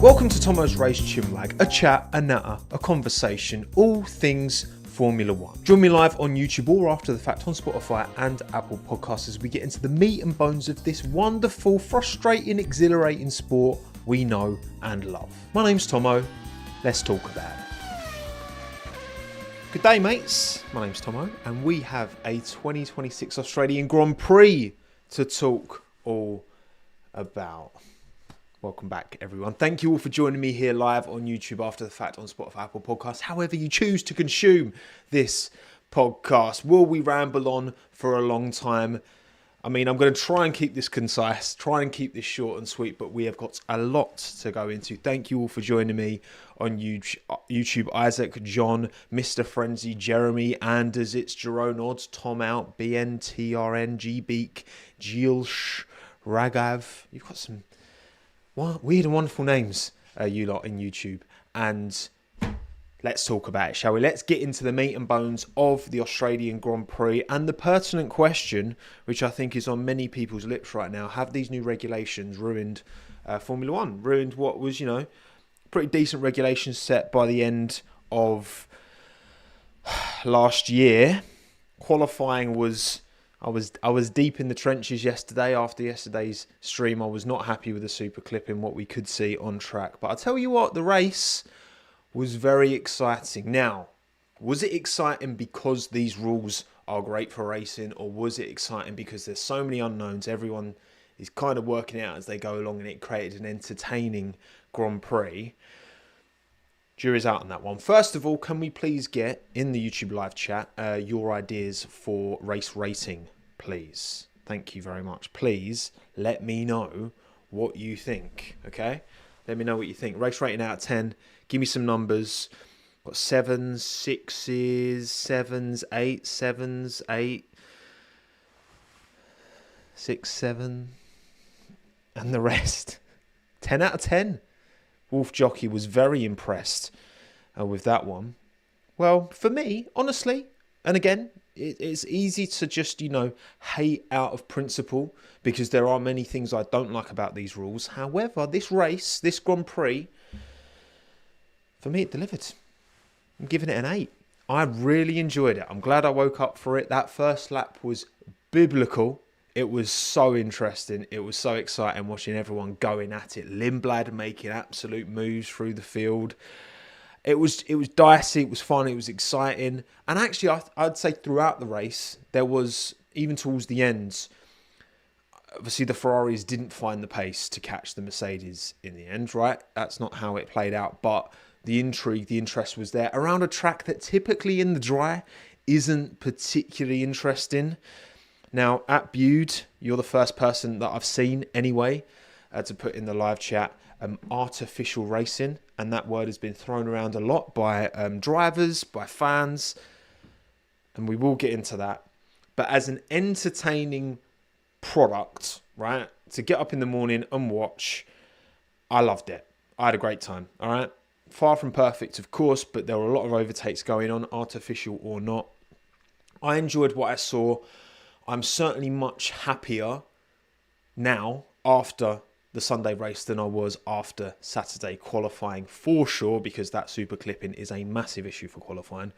Welcome to TOMMO'S Race CHINWAG, a chat, a natter, a conversation, all things Formula One. Join me live on YouTube or after the fact on Spotify and Apple Podcasts as we get into the meat and bones of this wonderful, frustrating, exhilarating sport we know and love. My name's Tommo, let's talk about it. Good day, mates. My name's Tommo, and we have a 2026 Australian Grand Prix to talk all about. Welcome back, everyone. Thank you all for joining me here live on YouTube, after the fact on Spotify, Apple Podcasts, however you choose to consume this podcast. Will we ramble on for a long time? I mean, I'm going to try and keep this concise, try and keep this short and sweet, but we have got a lot to go into. Thank you all for joining me on YouTube. Isaac, John, Mr. Frenzy, Jeremy, Anders, It's Jerome Odds, Tom Out, BNTRN, G Beak, Gilsh, Ragav. You've got some weird and wonderful names, you lot in YouTube. And let's talk about it, shall we? Let's get into the meat and bones of the Australian Grand Prix and the pertinent question, which I think is on many people's lips right now. Have these new regulations ruined Formula One? Ruined what was, pretty decent regulations set by the end of last year. Qualifying was... I was deep in the trenches yesterday. After yesterday's stream, I was not happy with the super clipping, what we could see on track. But I tell you what, the race was very exciting. Now, was it exciting because these rules are great for racing, or was it exciting because there's so many unknowns? Everyone is kind of working out as they go along, and it created an entertaining Grand Prix. Jury's out on that one. First of all, can we please get in the YouTube live chat your ideas for race rating, please? Thank you very much. Please let me know what you think, okay? Let me know what you think. Race rating out of 10. Give me some numbers. Got 7s, 6s, 7s, 8, 7s, 8, 6, 7, and the rest. 10 out of 10. Wolf Jockey was very impressed with that one. Well, for me, honestly, and again, it's easy to just, hate out of principle, because there are many things I don't like about these rules. However, this race, this Grand Prix, for me, it delivered. I'm giving it an 8. I really enjoyed it. I'm glad I woke up for it. That first lap was biblical. It was so interesting. It was so exciting watching everyone going at it. Lindblad making absolute moves through the field. It was dicey. It was fun. It was exciting. And actually, I'd say throughout the race, there was, even towards the end, obviously the Ferraris didn't find the pace to catch the Mercedes in the end, right? That's not how it played out. But the intrigue, the interest was there around a track that typically in the dry isn't particularly interesting. Now, at Bude, you're the first person that I've seen anyway to put in the live chat artificial racing. And that word has been thrown around a lot by drivers, by fans. And we will get into that. But as an entertaining product, right, to get up in the morning and watch, I loved it. I had a great time, all right? Far from perfect, of course, but there were a lot of overtakes going on, artificial or not. I enjoyed what I saw. I'm certainly much happier now after the Sunday race than I was after Saturday qualifying, for sure, because that super clipping is a massive issue for qualifying.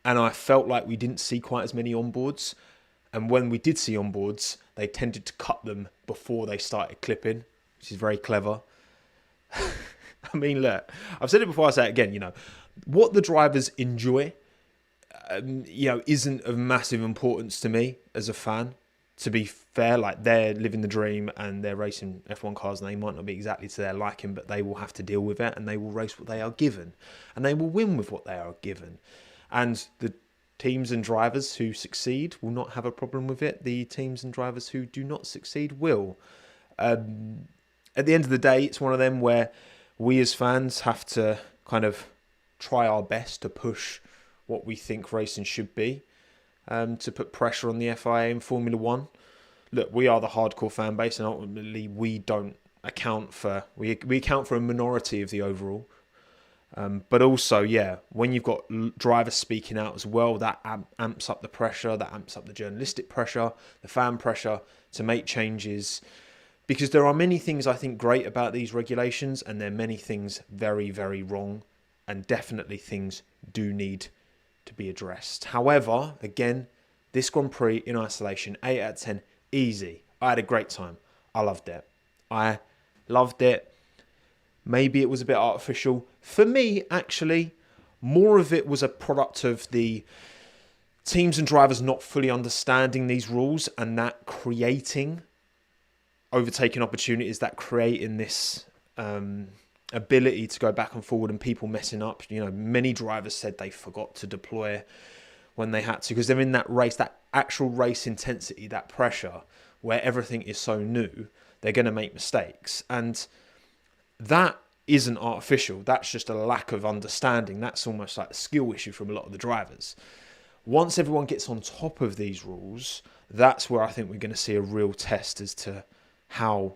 And I felt like we didn't see quite as many onboards. And when we did see onboards, they tended to cut them before they started clipping, which is very clever. I mean, look, I've said it before, I say it again, what the drivers enjoy isn't of massive importance to me as a fan. To be fair, like, they're living the dream and they're racing F1 cars, and they might not be exactly to their liking, but they will have to deal with it, and they will race what they are given, and they will win with what they are given. And the teams and drivers who succeed will not have a problem with it. The teams and drivers who do not succeed will. At the end of the day, it's one of them where we as fans have to kind of try our best to push what we think racing should be, to put pressure on the FIA and Formula One. Look, we are the hardcore fan base, and ultimately we don't account for... We account for a minority of the overall. But also, when you've got drivers speaking out as well, that amps up the pressure, that amps up the journalistic pressure, the fan pressure to make changes. because there are many things I think great about these regulations, and there are many things very, very wrong, and definitely things do need to be addressed. However, again, this Grand Prix in isolation, 8 out of 10, easy. I had a great time. I loved it. I loved it. Maybe it was a bit artificial. For me, actually, more of it was a product of the teams and drivers not fully understanding these rules, and that creating overtaking opportunities, that creating this ability to go back and forward and people messing up. You know, many drivers said they forgot to deploy when they had to, because they're in that race, that actual race intensity, that pressure where everything is so new, they're going to make mistakes. And that isn't artificial. That's just a lack of understanding. That's almost like a skill issue from a lot of the drivers. Once everyone gets on top of these rules, that's where I think we're going to see a real test as to how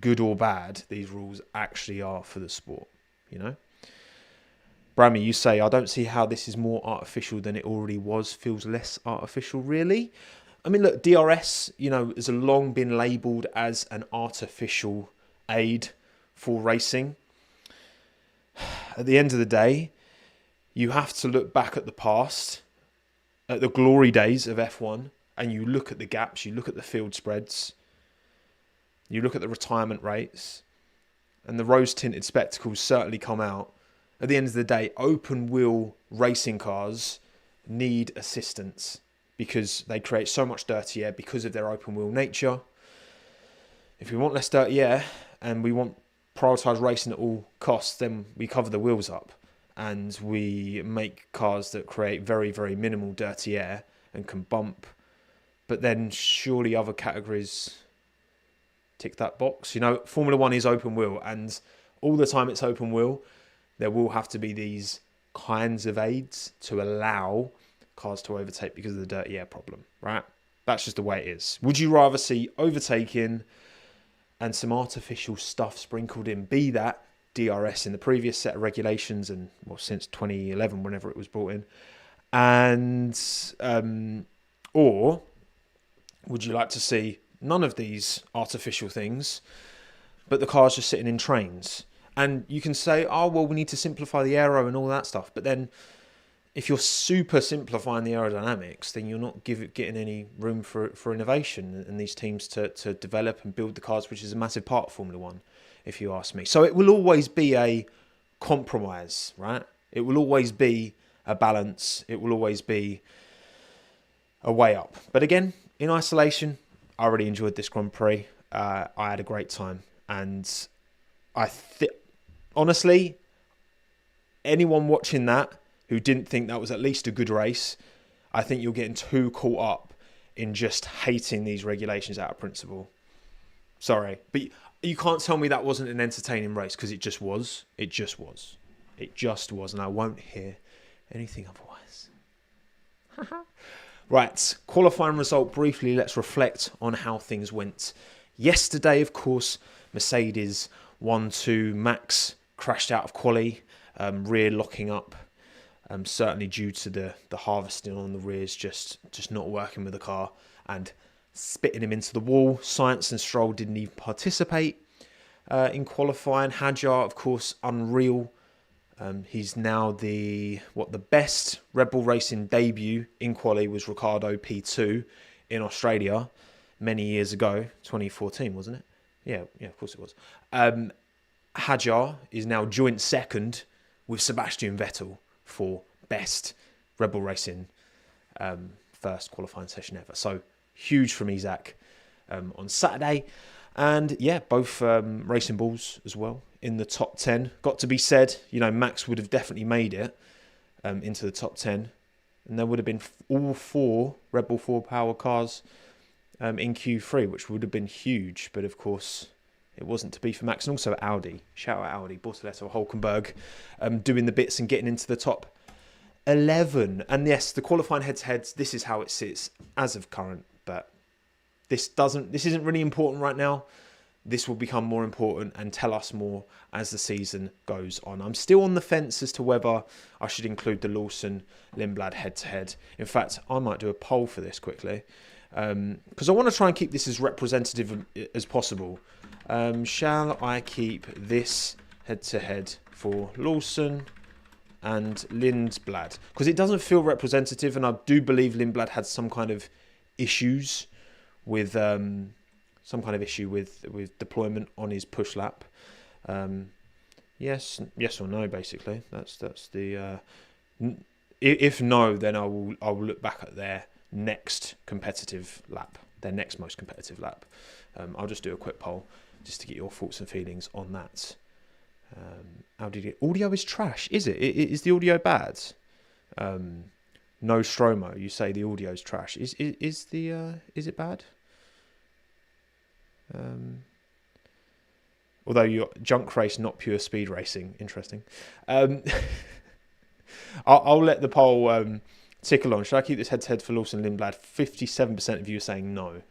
good or bad these rules actually are for the sport, you know? Brammy, you say, I don't see how this is more artificial than it already was. Feels less artificial, really. I mean, look, DRS, you know, has long been labelled as an artificial aid for racing. At the end of the day, you have to look back at the past, at the glory days of F1, and you look at the gaps, you look at the field spreads, you look at the retirement rates, and the rose-tinted spectacles certainly come out. At the end of the day, open-wheel racing cars need assistance because they create so much dirty air because of their open-wheel nature. If we want less dirty air and we want prioritise racing at all costs, then we cover the wheels up and we make cars that create very, very minimal dirty air and can bump. But then surely other categories tick that box. You know, Formula One is open wheel, and all the time it's open wheel, there will have to be these kinds of aids to allow cars to overtake because of the dirty air problem, right? That's just the way it is. Would you rather see overtaking and some artificial stuff sprinkled in, be that DRS in the previous set of regulations and, well, since 2011, whenever it was brought in, and or would you like to see none of these artificial things, but the car's just sitting in trains? And you can say, oh, well, we need to simplify the aero and all that stuff. But then if you're super simplifying the aerodynamics, then you're not getting any room for innovation and these teams to develop and build the cars, which is a massive part of Formula One, if you ask me. So it will always be a compromise, right? It will always be a balance. It will always be a way up. But again, in isolation, I really enjoyed this Grand Prix. I had a great time. And honestly, anyone watching that who didn't think that was at least a good race, I think you're getting too caught up in just hating these regulations out of principle. Sorry, but you can't tell me that wasn't an entertaining race, because it just was. It just was. It just was, and I won't hear anything otherwise. Right, qualifying result briefly. Let's reflect on how things went yesterday. Of course, Mercedes 1-2. Max crashed out of quali, rear locking up. Certainly due to the harvesting on the rears just not working with the car and spitting him into the wall. Sainz and Stroll didn't even participate in qualifying. Hadjar, of course, unreal. He's now the best Red Bull Racing debut in quali was Ricciardo P2 in Australia many years ago, 2014, wasn't it? Yeah, of course it was. Hadjar is now joint second with Sebastian Vettel for best Red Bull Racing first qualifying session ever. So huge from Isaac on Saturday. And yeah, both Racing Bulls as well in the top 10. Got to be said, you know, Max would have definitely made it into the top 10. And there would have been all four Red Bull 4 Power cars in Q3, which would have been huge. But of course, it wasn't to be for Max. And also Audi. Shout out Audi, Bortoletto, Hulkenberg, doing the bits and getting into the top 11. And yes, the qualifying head-to-heads, this is how it sits as of current. But this isn't really important right now. This will become more important and tell us more as the season goes on. I'm still on the fence as to whether I should include the Lawson-Lindblad head-to-head. In fact, I might do a poll for this quickly, because I want to try and keep this as representative as possible. Shall I keep this head-to-head for Lawson and Lindblad? Because it doesn't feel representative, and I do believe Lindblad had some kind of issues with with deployment on his push lap. Yes or no, basically. That's the. If no, then I will look back at their next competitive lap, their next most competitive lap. I'll just do a quick poll just to get your thoughts and feelings on that. How did it? Audio is trash, is it? Is the audio bad? No Stromo, you say the audio is trash. Is it bad? Although you're junk race, not pure speed racing. Interesting. I'll let the poll tickle on. Should I keep this head-to-head for Lawson Lindblad? 57% of you are saying no.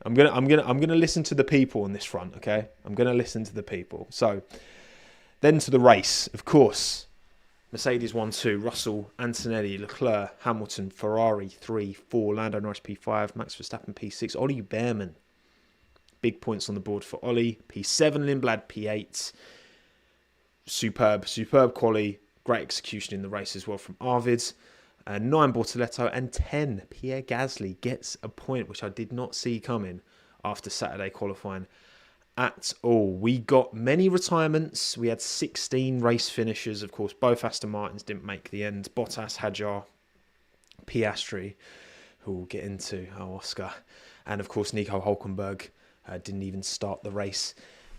I'm gonna listen to the people on this front. Okay, I'm gonna listen to the people. So then to the race, of course. Mercedes 1-2, Russell, Antonelli, Leclerc, Hamilton, Ferrari 3-4, Lando Norris P5, Max Verstappen P6, Ollie Behrman. Big points on the board for Ollie. P7, Lindblad P8. Superb quali. Great execution in the race as well from Arvid. 9, Bortoletto. And 10, Pierre Gasly gets a point, which I did not see coming after Saturday qualifying at all. We got many retirements. We had 16 race finishers. Of course, both Aston Martins didn't make the end. Bottas, Hadjar, Piastri, who we'll get into, Oscar. And of course, Nico Hulkenberg didn't even start the race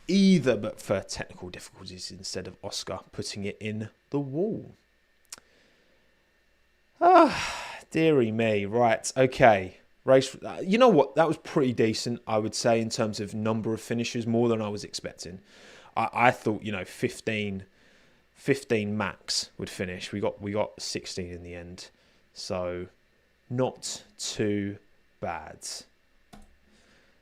either, but for technical difficulties instead of Oscar putting it in the wall. Dearie me. Right, okay. Race. You know what? That was pretty decent, I would say, in terms of number of finishes, more than I was expecting. I thought, 15 max would finish. We got 16 in the end, so not too bad.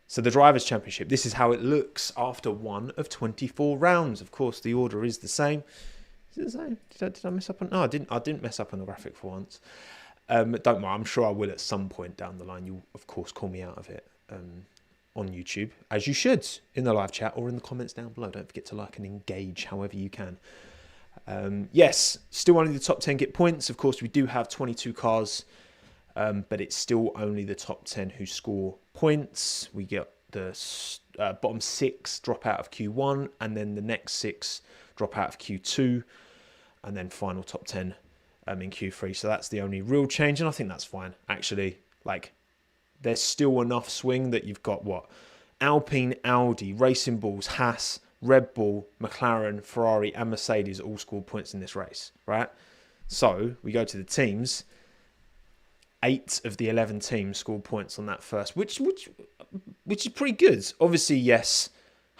So the Drivers' Championship, this is how it looks after 1 of 24 rounds. Of course, the order is the same. Is it the same? Did I mess up on? No, I didn't mess up on the graphic for once. Don't worry, I'm sure I will at some point down the line. You'll, of course, call me out of it on YouTube, as you should, in the live chat or in the comments down below. Don't forget to like and engage however you can. Yes, still only the top 10 get points. Of course, we do have 22 cars, but it's still only the top 10 who score points. We get the bottom 6 drop out of Q1, and then the next 6 drop out of Q2, and then final top 10 in Q3. So that's the only real change, and I think that's fine. Actually, there's still enough swing that you've got Alpine, Audi, Racing Bulls, Haas, Red Bull, McLaren, Ferrari, and Mercedes all scored points in this race, right? So we go to the teams. 8 of the 11 teams scored points on that first, which is pretty good. Obviously, yes,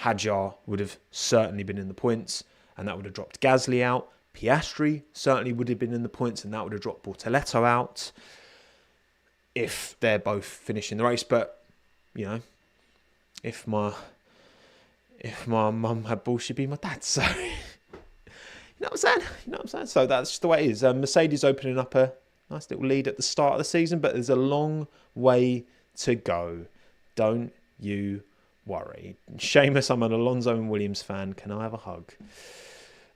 Hadjar would have certainly been in the points, and that would have dropped Gasly out. Piastri certainly would have been in the points, and that would have dropped Bortoletto out if they're both finishing the race. But, if my mum had balls, she'd be my dad. So, you know what I'm saying? So that's just the way it is. Mercedes opening up a nice little lead at the start of the season, but there's a long way to go. Don't you worry. Seamus, I'm an Alonso and Williams fan. Can I have a hug?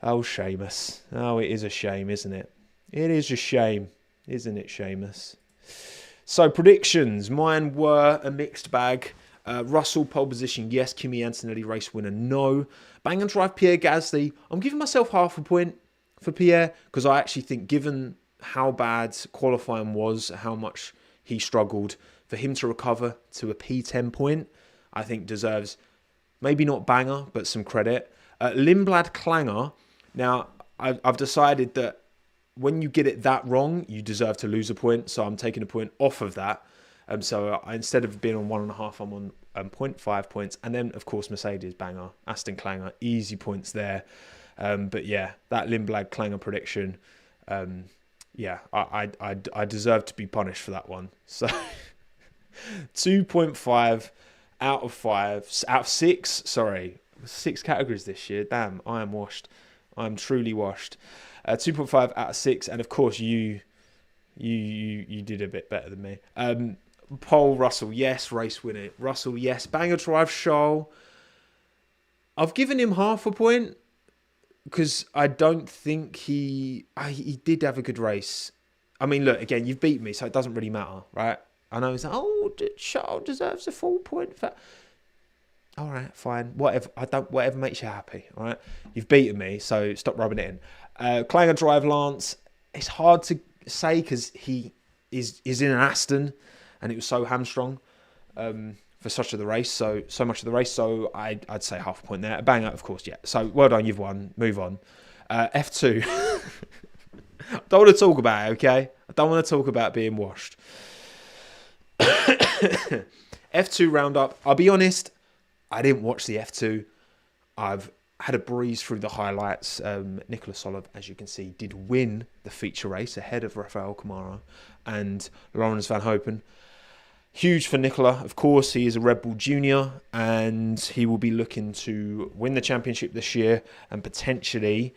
Oh, Seamus. Oh, it is a shame, isn't it? It is a shame, isn't it, Seamus? So, predictions. Mine were a mixed bag. Russell, pole position, yes. Kimi Antonelli, race winner, no. Bang and drive, Pierre Gasly. I'm giving myself half a point for Pierre, because I actually think, given how bad qualifying was, how much he struggled, for him to recover to a P10 point, I think deserves maybe not banger, but some credit. Lindblad Clanger. Now, I've decided that when you get it that wrong, you deserve to lose a point. So I'm taking a point off of that. So instead of being on 1.5, I'm on 0.5 points. And then, of course, Mercedes banger, Aston Clanger, easy points there. But yeah, that Lindblad Clanger prediction, I deserve to be punished for that one. So 2.5 out of 6. Sorry, 6 categories this year. Damn, I am washed. I am truly washed. 2.5 out of 6, and of course you did a bit better than me. Pole, Russell, yes. Race winner, Russell, yes. Banger drive, Shoal. I've given him half a point because I don't think he did have a good race. I mean, look, again, you've beat me, so it doesn't really matter, right? I know it's like, oh, Charles deserves a full point for that. All right, fine, whatever. Whatever makes you happy. All right, you've beaten me, so stop rubbing it in. Clanger Drive Lance. It's hard to say because he is in an Aston, and it was so hamstrung for so much of the race. So I'd say half a point there. A banger, of course, yeah. So well done, you've won. Move on. F2. I don't want to talk about it, okay? I don't want to talk about being washed. F2 roundup. I'll be honest, I didn't watch the F2. I've had a breeze through the highlights. Nicolas Solov, as you can see, did win the feature race ahead of Rafael Camara and Lawrence Van Hopen. Huge for Nicola, of course. He is a Red Bull junior and he will be looking to win the championship this year and potentially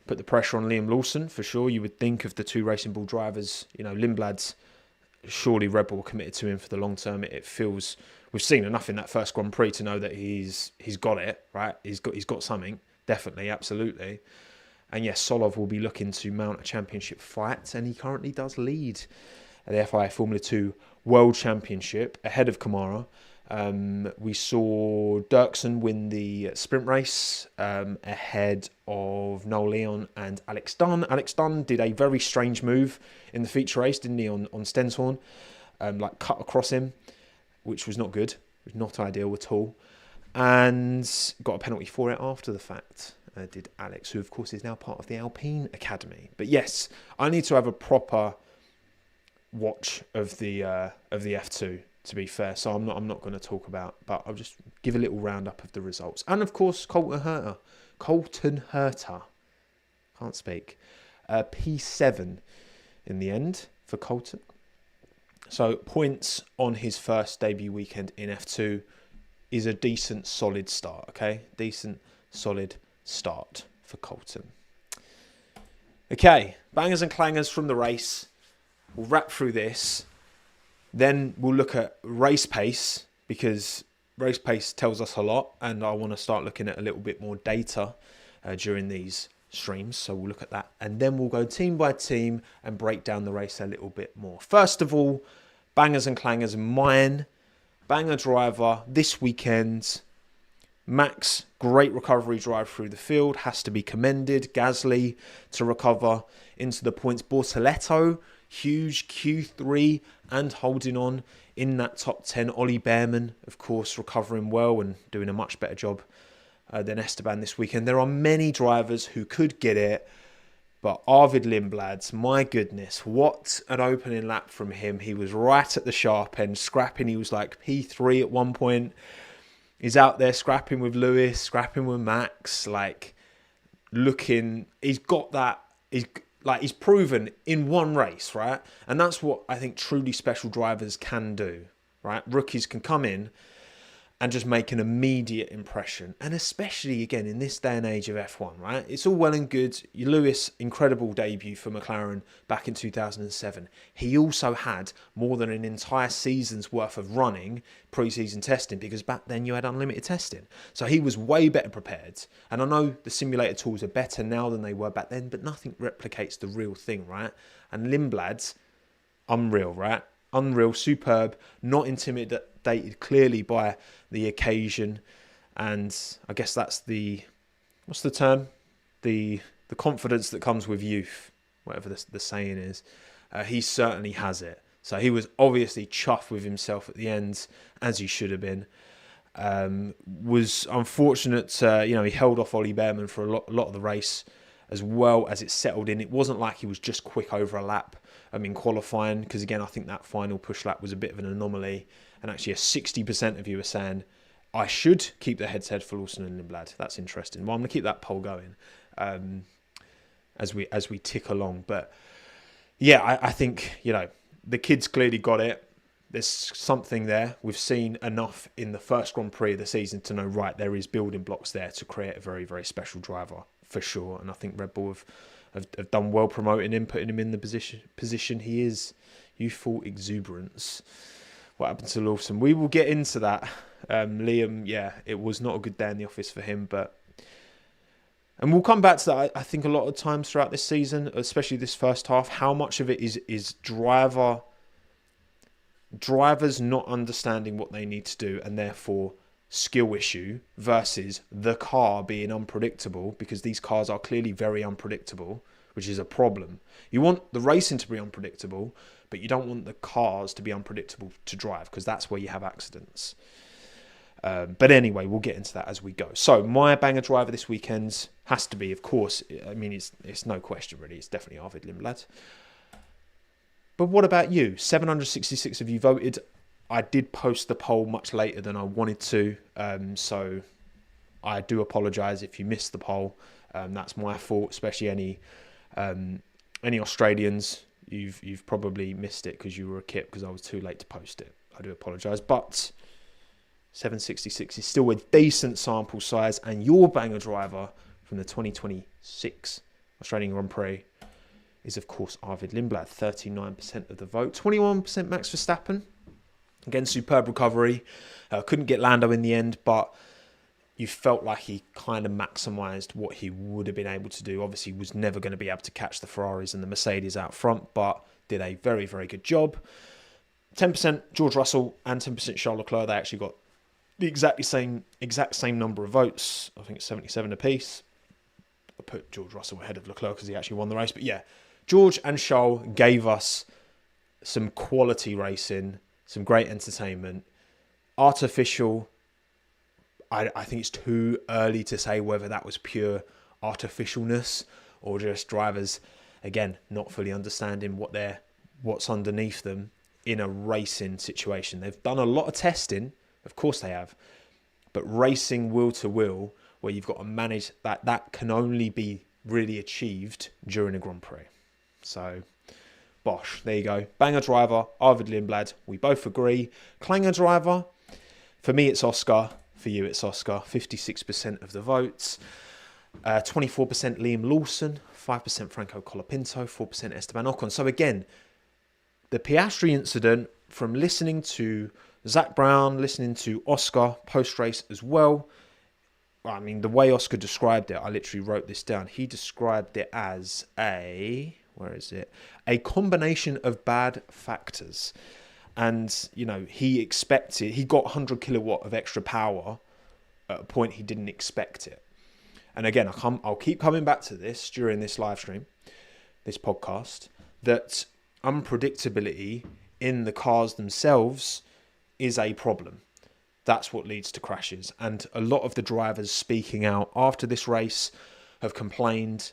put the pressure on Liam Lawson, for sure. You would think of the two Racing Bull drivers, Lindblad's surely Red Bull committed to him for the long term. It feels we've seen enough in that first Grand Prix to know that he's got it, right? He's got something, definitely, absolutely. And yes, Solov will be looking to mount a championship fight, and he currently does lead the FIA Formula 2 World Championship ahead of Camara. We saw Dirksen win the sprint race ahead of Noel Leon and Alex Dunn. Alex Dunn did a very strange move in the feature race, didn't he, on Stenshorn? Cut across him, which was not good. It was not ideal at all. And got a penalty for it after the fact, did Alex, who of course is now part of the Alpine Academy. But yes, I need to have a proper watch of the F2, to be fair. So I'm not going to talk about, but I'll just give a little roundup of the results. And of course, Colton Herta, can't speak, P7 in the end for Colton. So points on his first debut weekend in F2 is a decent, solid start, okay? Decent, solid start for Colton. Okay, bangers and clangers from the race. We'll wrap through this. Then we'll look at race pace, because race pace tells us a lot, and I want to start looking at a little bit more data during these streams. So we'll look at that, and then we'll go team by team and break down the race a little bit more. First of all, bangers and clangers. Mine, banger driver this weekend. Max, great recovery drive through the field, has to be commended. Gasly to recover into the points. Bortoletto, huge Q3 and holding on in that top 10. Ollie Behrman, of course, recovering well and doing a much better job than Esteban this weekend. There are many drivers who could get it, but Arvid Lindblad, my goodness, what an opening lap from him. He was right at the sharp end, scrapping. He was like P3 at one point. He's out there scrapping with Lewis, scrapping with Max, he's got that, he's proven in one race, right? And that's what I think truly special drivers can do, right? Rookies can come in and just make an immediate impression. And especially, again, in this day and age of F1, right? It's all well and good. Lewis, incredible debut for McLaren back in 2007. He also had more than an entire season's worth of running pre-season testing, because back then you had unlimited testing. So he was way better prepared. And I know the simulator tools are better now than they were back then, but nothing replicates the real thing, right? And Lindblad's unreal, right? Unreal, superb, not intimidated clearly by the occasion, and I guess that's what's the term? The confidence that comes with youth, whatever the saying is. He certainly has it. So he was obviously chuffed with himself at the end, as he should have been. Was unfortunate, he held off Ollie Behrman for a lot of the race, as well as it settled in. It wasn't like he was just quick over a lap in qualifying, because again, I think that final push lap was a bit of an anomaly. And actually, 60% of you are saying I should keep the head-to-head for Lawson and Lindblad. That's interesting. Well, I'm going to keep that poll going as we tick along. But yeah, I think the kids clearly got it. There's something there. We've seen enough in the first Grand Prix of the season to know, right, there is building blocks there to create a very, very special driver for sure. And I think Red Bull have done well promoting him, putting him in the position he is. Youthful exuberance. What happened to Lawson? We will get into that Liam, yeah, it was not a good day in the office for him, and we'll come back to that. I think a lot of times throughout this season, especially this first half, how much of it is drivers not understanding what they need to do and therefore skill issue versus the car being unpredictable, because these cars are clearly very unpredictable, which is a problem. You want the racing to be unpredictable, but you don't want the cars to be unpredictable to drive, because that's where you have accidents. But anyway, we'll get into that as we go. So my banger driver this weekend has to be, of course, I mean, it's no question really, it's definitely Arvid Lindblad. But what about you? 766 of you voted. I did post the poll much later than I wanted to, so I do apologise if you missed the poll. That's my fault, especially any Australians. You've probably missed it because you were a kip because I was too late to post it. I do apologise, but 766 is still a decent sample size, and your banger driver from the 2026 Australian Grand Prix is, of course, Arvid Lindblad. 39% of the vote. 21% Max Verstappen. Again, superb recovery. Couldn't get Lando in the end, but you felt like he kind of maximised what he would have been able to do. Obviously, he was never going to be able to catch the Ferraris and the Mercedes out front, but did a very, very good job. 10% George Russell and 10% Charles Leclerc. They actually got the exact same number of votes. I think it's 77 apiece. I put George Russell ahead of Leclerc because he actually won the race. But yeah, George and Charles gave us some quality racing, some great entertainment. Artificial, I think it's too early to say whether that was pure artificialness or just drivers, again, not fully understanding what's underneath them in a racing situation. They've done a lot of testing, of course they have, but racing wheel to wheel, where you've got to manage that can only be really achieved during a Grand Prix. So, bosh, there you go. Banger driver, Arvid Lindblad. We both agree. Clanger driver, for me it's Oscar. For you it's Oscar. 56% of the votes. 24% Liam Lawson. 5% Franco Colapinto. 4% Esteban Ocon. So again, the Piastri incident, from listening to Zach Brown, listening to Oscar post-race as well, I mean, the way Oscar described it, I literally wrote this down. He described it as a combination of bad factors. And, you know, he got 100 kilowatt of extra power at a point he didn't expect it. And again, I'll keep coming back to this during this live stream, this podcast, that unpredictability in the cars themselves is a problem. That's what leads to crashes. And a lot of the drivers speaking out after this race have complained,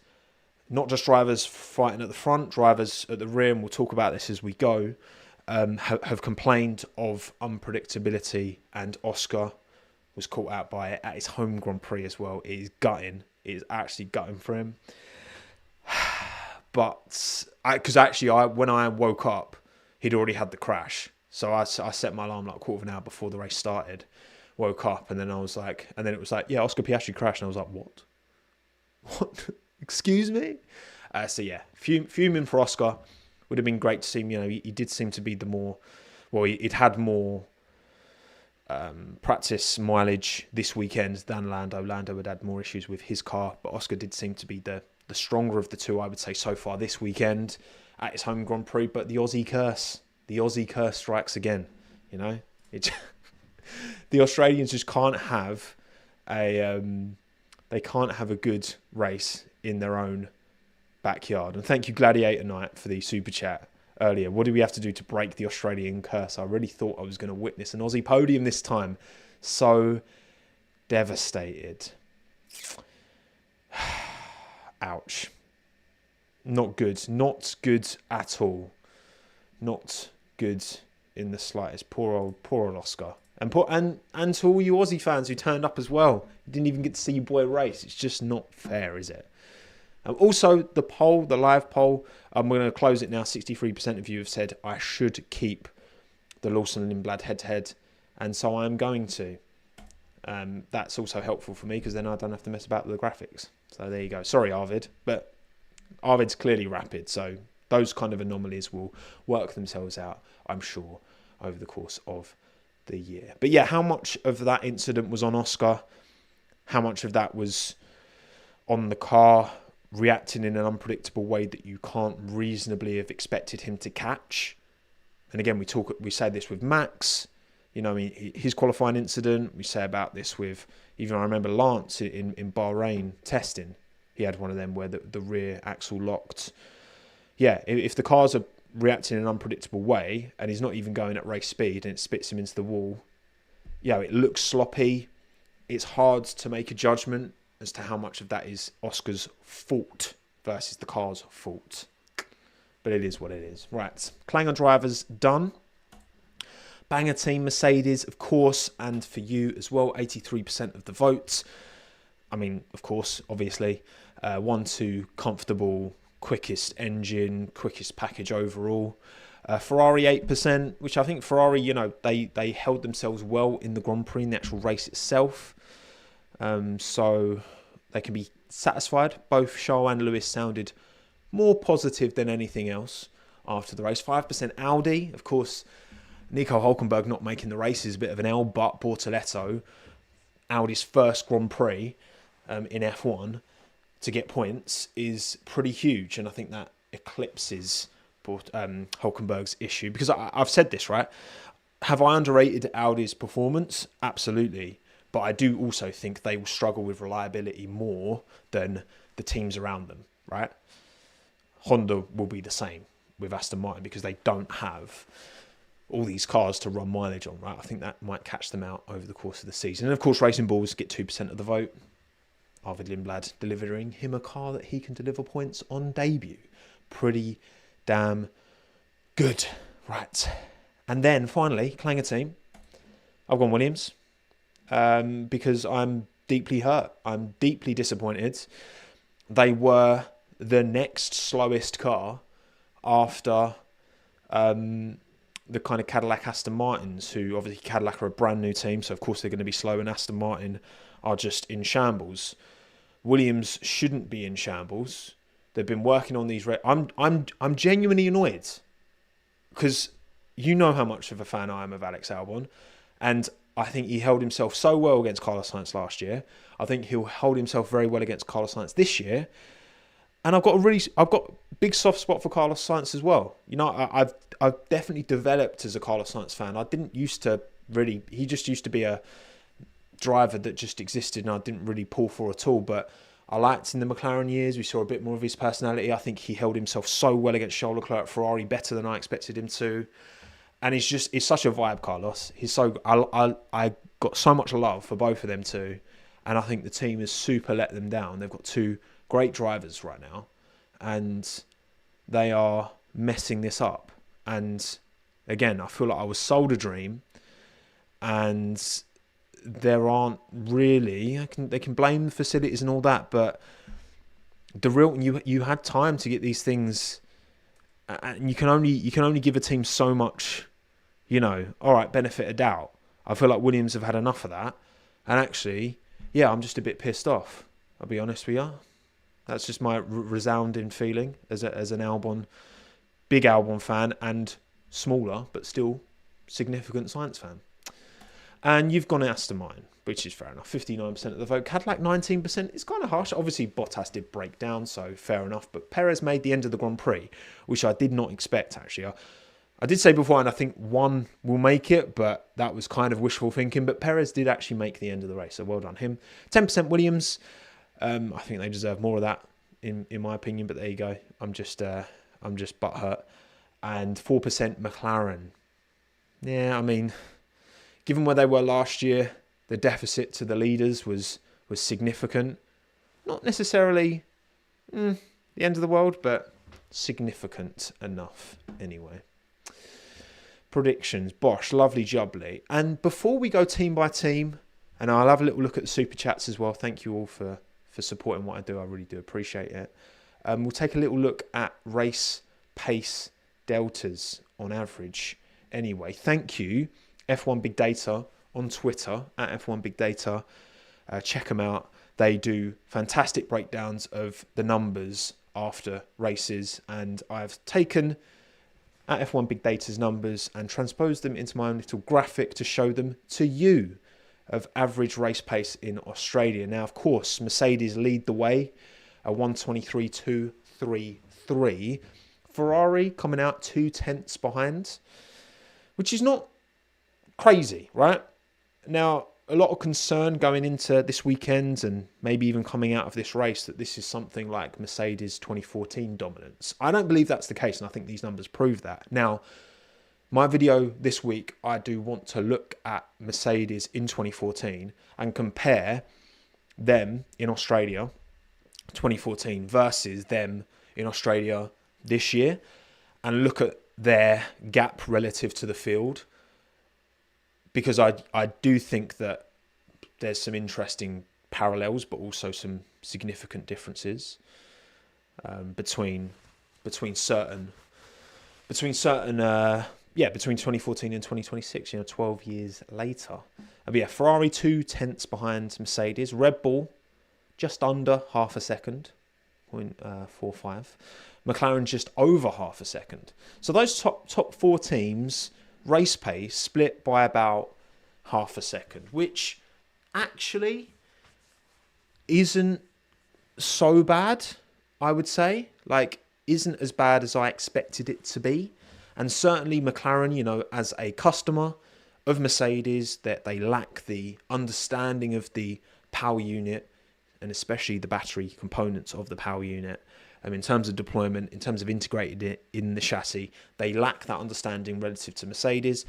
not just drivers fighting at the front, drivers at the rear, and we'll talk about this as we go, have complained of unpredictability, and Oscar was caught out by it at his home Grand Prix as well. It is gutting. It is actually gutting for him. But when I woke up, he'd already had the crash. So I set my alarm like a quarter of an hour before the race started. Woke up, and then it was like, yeah, Oscar Piastri crashed, and I was like, what? Excuse me? So yeah, fuming for Oscar. Would have been great to see him. You know, he did seem to be he'd had more practice mileage this weekend than Lando. Lando had had more issues with his car, but Oscar did seem to be the stronger of the two, I would say, so far this weekend at his home Grand Prix. But the Aussie curse strikes again. You know, the Australians just can't have a good race in their own backyard. And thank you, Gladiator Knight, for the super chat earlier. What do we have to do to break the Australian curse? I really thought I was going to witness an Aussie podium this time. So devastated. Ouch. Not good. Not good at all. Not good in the slightest. Poor old Oscar. And to all you Aussie fans who turned up as well. You didn't even get to see your boy race. It's just not fair, is it? Also, the live poll, we're going to close it now. 63% of you have said I should keep the Lawson and Lindblad head-to-head, and so I'm going to. That's also helpful for me because then I don't have to mess about with the graphics. So there you go. Sorry, Arvid, but Arvid's clearly rapid, so those kind of anomalies will work themselves out, I'm sure, over the course of the year. But yeah, how much of that incident was on Oscar? How much of that was on the car reacting in an unpredictable way that you can't reasonably have expected him to catch? And again, we say this with Max, you know, I mean, his qualifying incident. We say about this with, even I remember Lance in Bahrain testing. He had one of them where the rear axle locked. Yeah, if the cars are reacting in an unpredictable way and he's not even going at race speed and it spits him into the wall, yeah, it looks sloppy. It's hard to make a judgment as to how much of that is Oscar's fault versus the car's fault. But it is what it is. Right, Clanger drivers done. Banger team Mercedes, of course, and for you as well, 83% of the votes. I mean, of course, obviously, 1-2 comfortable, quickest engine, quickest package overall. Ferrari 8%, which I think Ferrari, you know, they held themselves well in the Grand Prix, in the actual race itself. So they can be satisfied. Both Charles and Lewis sounded more positive than anything else after the race. 5% Audi, of course. Nico Hülkenberg not making the race is a bit of an L, but Bortoleto, Audi's first Grand Prix in F1 to get points is pretty huge, and I think that eclipses Hülkenberg's issue, because I've said this, right? Have I underrated Audi's performance? Absolutely. But I do also think they will struggle with reliability more than the teams around them, right? Honda will be the same with Aston Martin because they don't have all these cars to run mileage on, right? I think that might catch them out over the course of the season. And of course, Racing Bulls get 2% of the vote. Arvid Lindblad delivering him a car that he can deliver points on debut. Pretty damn good. Right. And then finally, Clanger team. I've gone Williams because I'm deeply hurt. I'm deeply disappointed. They were the next slowest car after the kind of Cadillac Aston Martins, who obviously Cadillac are a brand new team, so of course they're going to be slow, and Aston Martin are just in shambles. Williams shouldn't be in shambles. They've been working on these. I'm genuinely annoyed because you know how much of a fan I am of Alex Albon, and I think he held himself so well against Carlos Sainz last year. I think he'll hold himself very well against Carlos Sainz this year. And I've got a big soft spot for Carlos Sainz as well. You know, I've definitely developed as a Carlos Sainz fan. I didn't used to really. He just used to be a driver that just existed, and I didn't really pull for at all. But I liked in the McLaren years. We saw a bit more of his personality. I think he held himself so well against Charles Leclerc at Ferrari, better than I expected him to. And he's such a vibe, Carlos. He's so. I got so much love for both of them too, and I think the team has super let them down. They've got two great drivers right now, and they are messing this up. And again, I feel like I was sold a dream, and there aren't really. They can blame the facilities and all that, but the real you had time to get these things, and you can only give a team so much. You know, all right, benefit of doubt. I feel like Williams have had enough of that, and actually, yeah, I'm just a bit pissed off. I'll be honest with you. That's just my resounding feeling as an Albon, big Albon fan, and smaller but still significant Sainz fan. And you've gone Aston Martin, which is fair enough. 59% of the vote. Cadillac 19%. It's kind of harsh. Obviously, Bottas did break down, so fair enough. But Perez made the end of the Grand Prix, which I did not expect, actually. I did say before, and I think one will make it, but that was kind of wishful thinking. But Perez did actually make the end of the race, so well done him. 10% Williams. I think they deserve more of that, in my opinion. But there you go. I'm just butthurt. And 4% McLaren. Yeah, I mean, given where they were last year, the deficit to the leaders was significant. Not necessarily the end of the world, but significant enough anyway. Predictions. Bosh, lovely jubbly. And before we go team by team, and I'll have a little look at the super chats as well. Thank you all for supporting what I do. I really do appreciate it. We'll take a little look at race pace deltas on average. Anyway, thank you, F1 Big Data on Twitter at F1 Big Data. Check them out. They do fantastic breakdowns of the numbers after races, and I've taken at F1 Big Data's numbers and transpose them into my own little graphic to show them to you of average race pace in Australia. Now, of course, Mercedes lead the way, a 1:23.233. Ferrari coming out 2/10 behind, which is not crazy, right? Now, a lot of concern going into this weekend and maybe even coming out of this race that this is something like Mercedes 2014 dominance. I don't believe that's the case, and I think these numbers prove that. Now, my video this week, I do want to look at Mercedes in 2014 and compare them in Australia 2014 versus them in Australia this year, and look at their gap relative to the field, because I do think that there's some interesting parallels, but also some significant differences between 2014 and 2026. 12 years later. But yeah, Ferrari 2/10 behind Mercedes. Red Bull just under half a second, 0.45. McLaren just over half a second. So those top four teams, race pace split by about half a second, which actually isn't so bad, I would say. Like, isn't as bad as I expected it to be. And certainly McLaren, as a customer of Mercedes, that they lack the understanding of the power unit and especially the battery components of the power unit. In terms of deployment, in terms of integrating it in the chassis, they lack that understanding relative to Mercedes,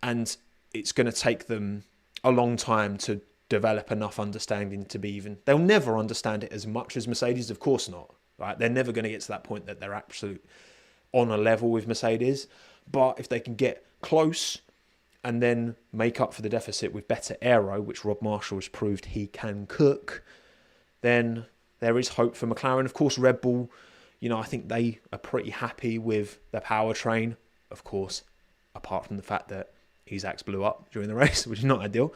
and it's going to take them a long time to develop enough understanding to be even. They'll never understand it as much as Mercedes, of course not. Right? They're never going to get to that point that they're absolute on a level with Mercedes. But if they can get close and then make up for the deficit with better aero, which Rob Marshall has proved he can cook, then there is hope for McLaren. Of course, Red Bull, I think they are pretty happy with their powertrain, of course, apart from the fact that his axe blew up during the race, which is not ideal.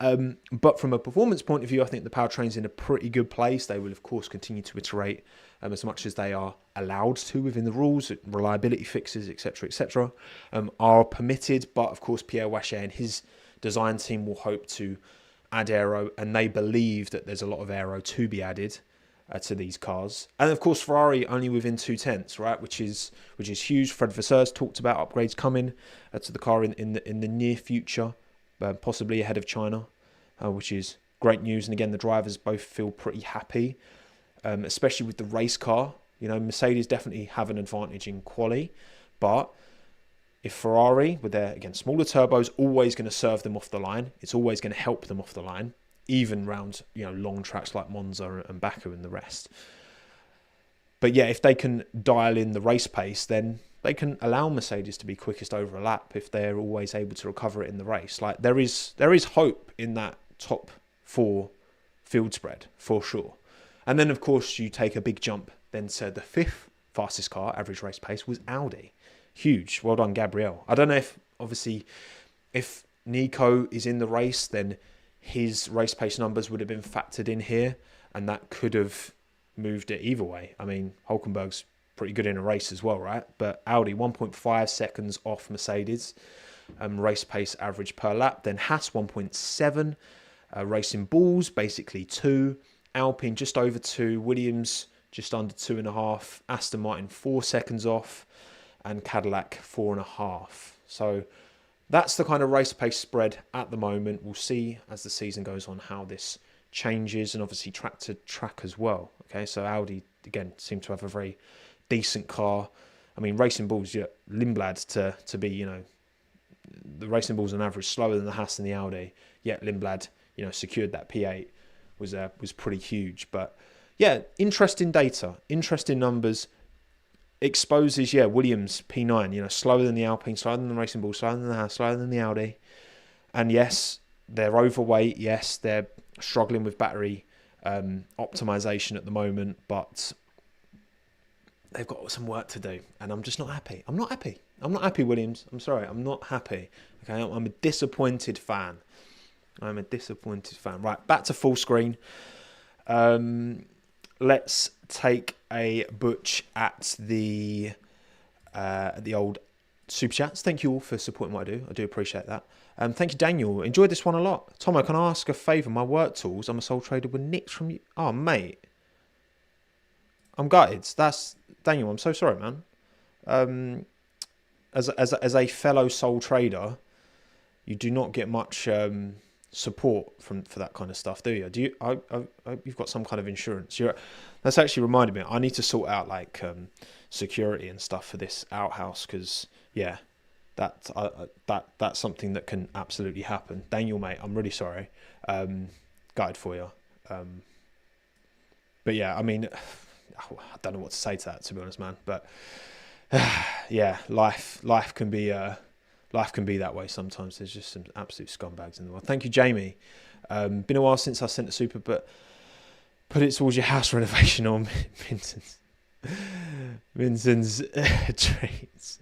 But from a performance point of view, I think the powertrain's in a pretty good place. They will, of course, continue to iterate as much as they are allowed to within the rules. Reliability fixes, etc., are permitted. But, of course, Pierre Wache and his design team will hope to add aero, and they believe that there's a lot of aero to be added to these cars. And of course, Ferrari only within 2/10, right, which is huge. Fred Vasseur's talked about upgrades coming to the car in the near future, possibly ahead of China, which is great news. And again, the drivers both feel pretty happy, especially with the race car. Mercedes definitely have an advantage in quali, but if Ferrari, with their, again, smaller turbos, always going to serve them off the line, it's always going to help them off the line, even round long tracks like Monza and Baku and the rest. But yeah, if they can dial in the race pace, then they can allow Mercedes to be quickest over a lap if they're always able to recover it in the race. Like, there is hope in that top four field spread for sure. And then of course you take a big jump then to the fifth fastest car, average race pace, was Audi. Huge. Well done, Gabriel. I don't know if Nico is in the race, then his race pace numbers would have been factored in here, and that could have moved it either way. I mean, Hulkenberg's pretty good in a race as well, right? But Audi, 1.5 seconds off Mercedes, race pace average per lap. Then Haas, 1.7. Racing Bulls, basically 2. Alpine, just over 2. Williams, just under 2.5. Aston Martin, 4 seconds off. And Cadillac, 4.5. So that's the kind of race pace spread at the moment. We'll see as the season goes on how this changes, and obviously track to track as well. Okay, so Audi, again, seem to have a very decent car. I mean, Racing Bulls, Lindblad to be, the Racing Bulls on average slower than the Haas and the Audi, yet Lindblad, secured that P8 was pretty huge. But yeah, interesting data, interesting numbers. Exposes, Williams P9, slower than the Alpine, slower than the Racing Bull, slower than the Haas, slower than the Audi. And yes, they're overweight. Yes, they're struggling with battery optimization at the moment, but they've got some work to do, and I'm just not happy. I'm not happy, Williams. I'm sorry, I'm not happy. Okay, I'm a disappointed fan. Right, back to full screen. Let's take a butch at the old super chats. Thank you all for supporting what I do. I do appreciate that. Thank you, Daniel. Enjoyed this one a lot. Tomo, can I ask a favour? My work tools, I'm a sole trader, were nicked from you. Oh, mate. I'm gutted. That's Daniel. I'm so sorry, man. As a fellow sole trader, you do not get much support for that kind of stuff, do you? Do you? I you've got some kind of insurance. That's actually reminded me. I need to sort out like security and stuff for this outhouse because yeah, that's something that can absolutely happen. Daniel, mate, I'm really sorry. Gutted for you. But yeah, I mean, I don't know what to say to that, to be honest, man. But yeah, life can be that way sometimes. There's just some absolute scumbags in the world. Thank you, Jamie. Been a while since I sent a super, but put it towards your house renovation on Vincent's treats.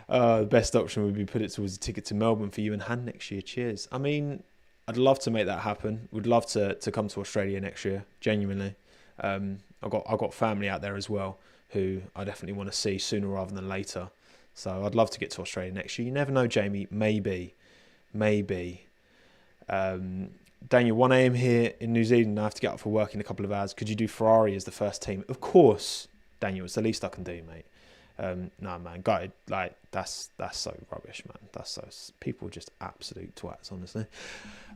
The best option would be put it towards a ticket to Melbourne for you and Han next year. Cheers. I mean, I'd love to make that happen. Would love to come to Australia next year. Genuinely, I've got family out there as well who I definitely want to see sooner rather than later. So I'd love to get to Australia next year. You never know, Jamie. Maybe. Daniel, 1 a.m. here in New Zealand. I have to get up for work in a couple of hours. Could you do Ferrari as the first team? Of course, Daniel. It's the least I can do, mate. No, man. Gutted. Like, that's so rubbish, man. That's so... People are just absolute twats, honestly.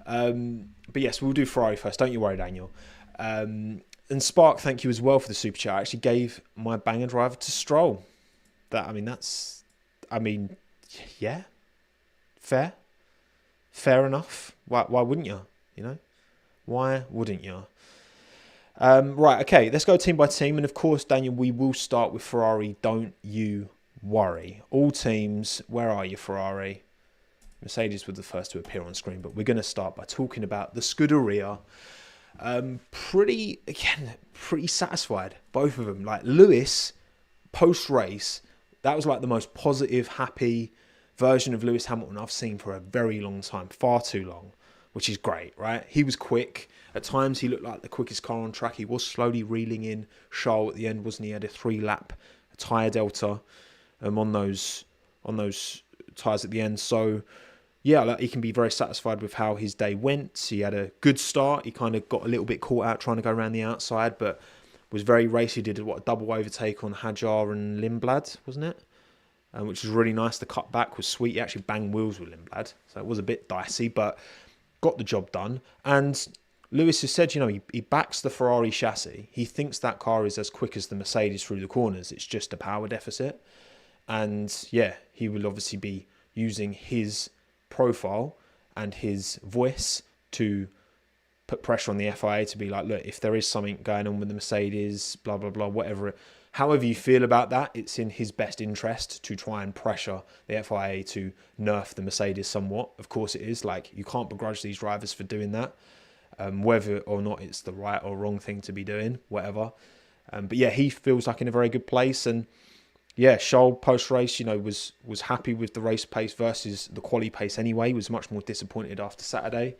But yes, we'll do Ferrari first. Don't you worry, Daniel. And Spark, thank you as well for the super chat. I actually gave my banger driver to Stroll. Yeah, fair enough. Why wouldn't you? You know, why wouldn't you? Right, okay, let's go team by team. And of course, Daniel, we will start with Ferrari. Don't you worry. All teams, where are you, Ferrari? Mercedes were the first to appear on screen, but we're going to start by talking about the Scuderia. Pretty satisfied, both of them. Like Lewis, post-race, that was like the most positive, happy version of Lewis Hamilton I've seen for a very long time, far too long, which is great, right? He was quick. At times, he looked like the quickest car on track. He was slowly reeling in Charles at the end, wasn't he? He had a 3-lap tyre delta on those tyres at the end. So, yeah, like, he can be very satisfied with how his day went. He had a good start. He kind of got a little bit caught out trying to go around the outside, but was very racy. Did a double overtake on Hajar and Lindblad, wasn't it? Which was really nice. The cut back was sweet. He actually banged wheels with Lindblad, so it was a bit dicey, but got the job done. And Lewis has said, he backs the Ferrari chassis. He thinks that car is as quick as the Mercedes through the corners. It's just a power deficit. And yeah, he will obviously be using his profile and his voice to put pressure on the FIA to be like, look, if there is something going on with the Mercedes, blah, blah, blah, whatever. However you feel about that, it's in his best interest to try and pressure the FIA to nerf the Mercedes somewhat. Of course it is. Like, you can't begrudge these drivers for doing that. Whether or not it's the right or wrong thing to be doing, whatever. But yeah, he feels like in a very good place. And yeah, Charles post-race, was happy with the race pace versus the quali pace anyway. He was much more disappointed after Saturday.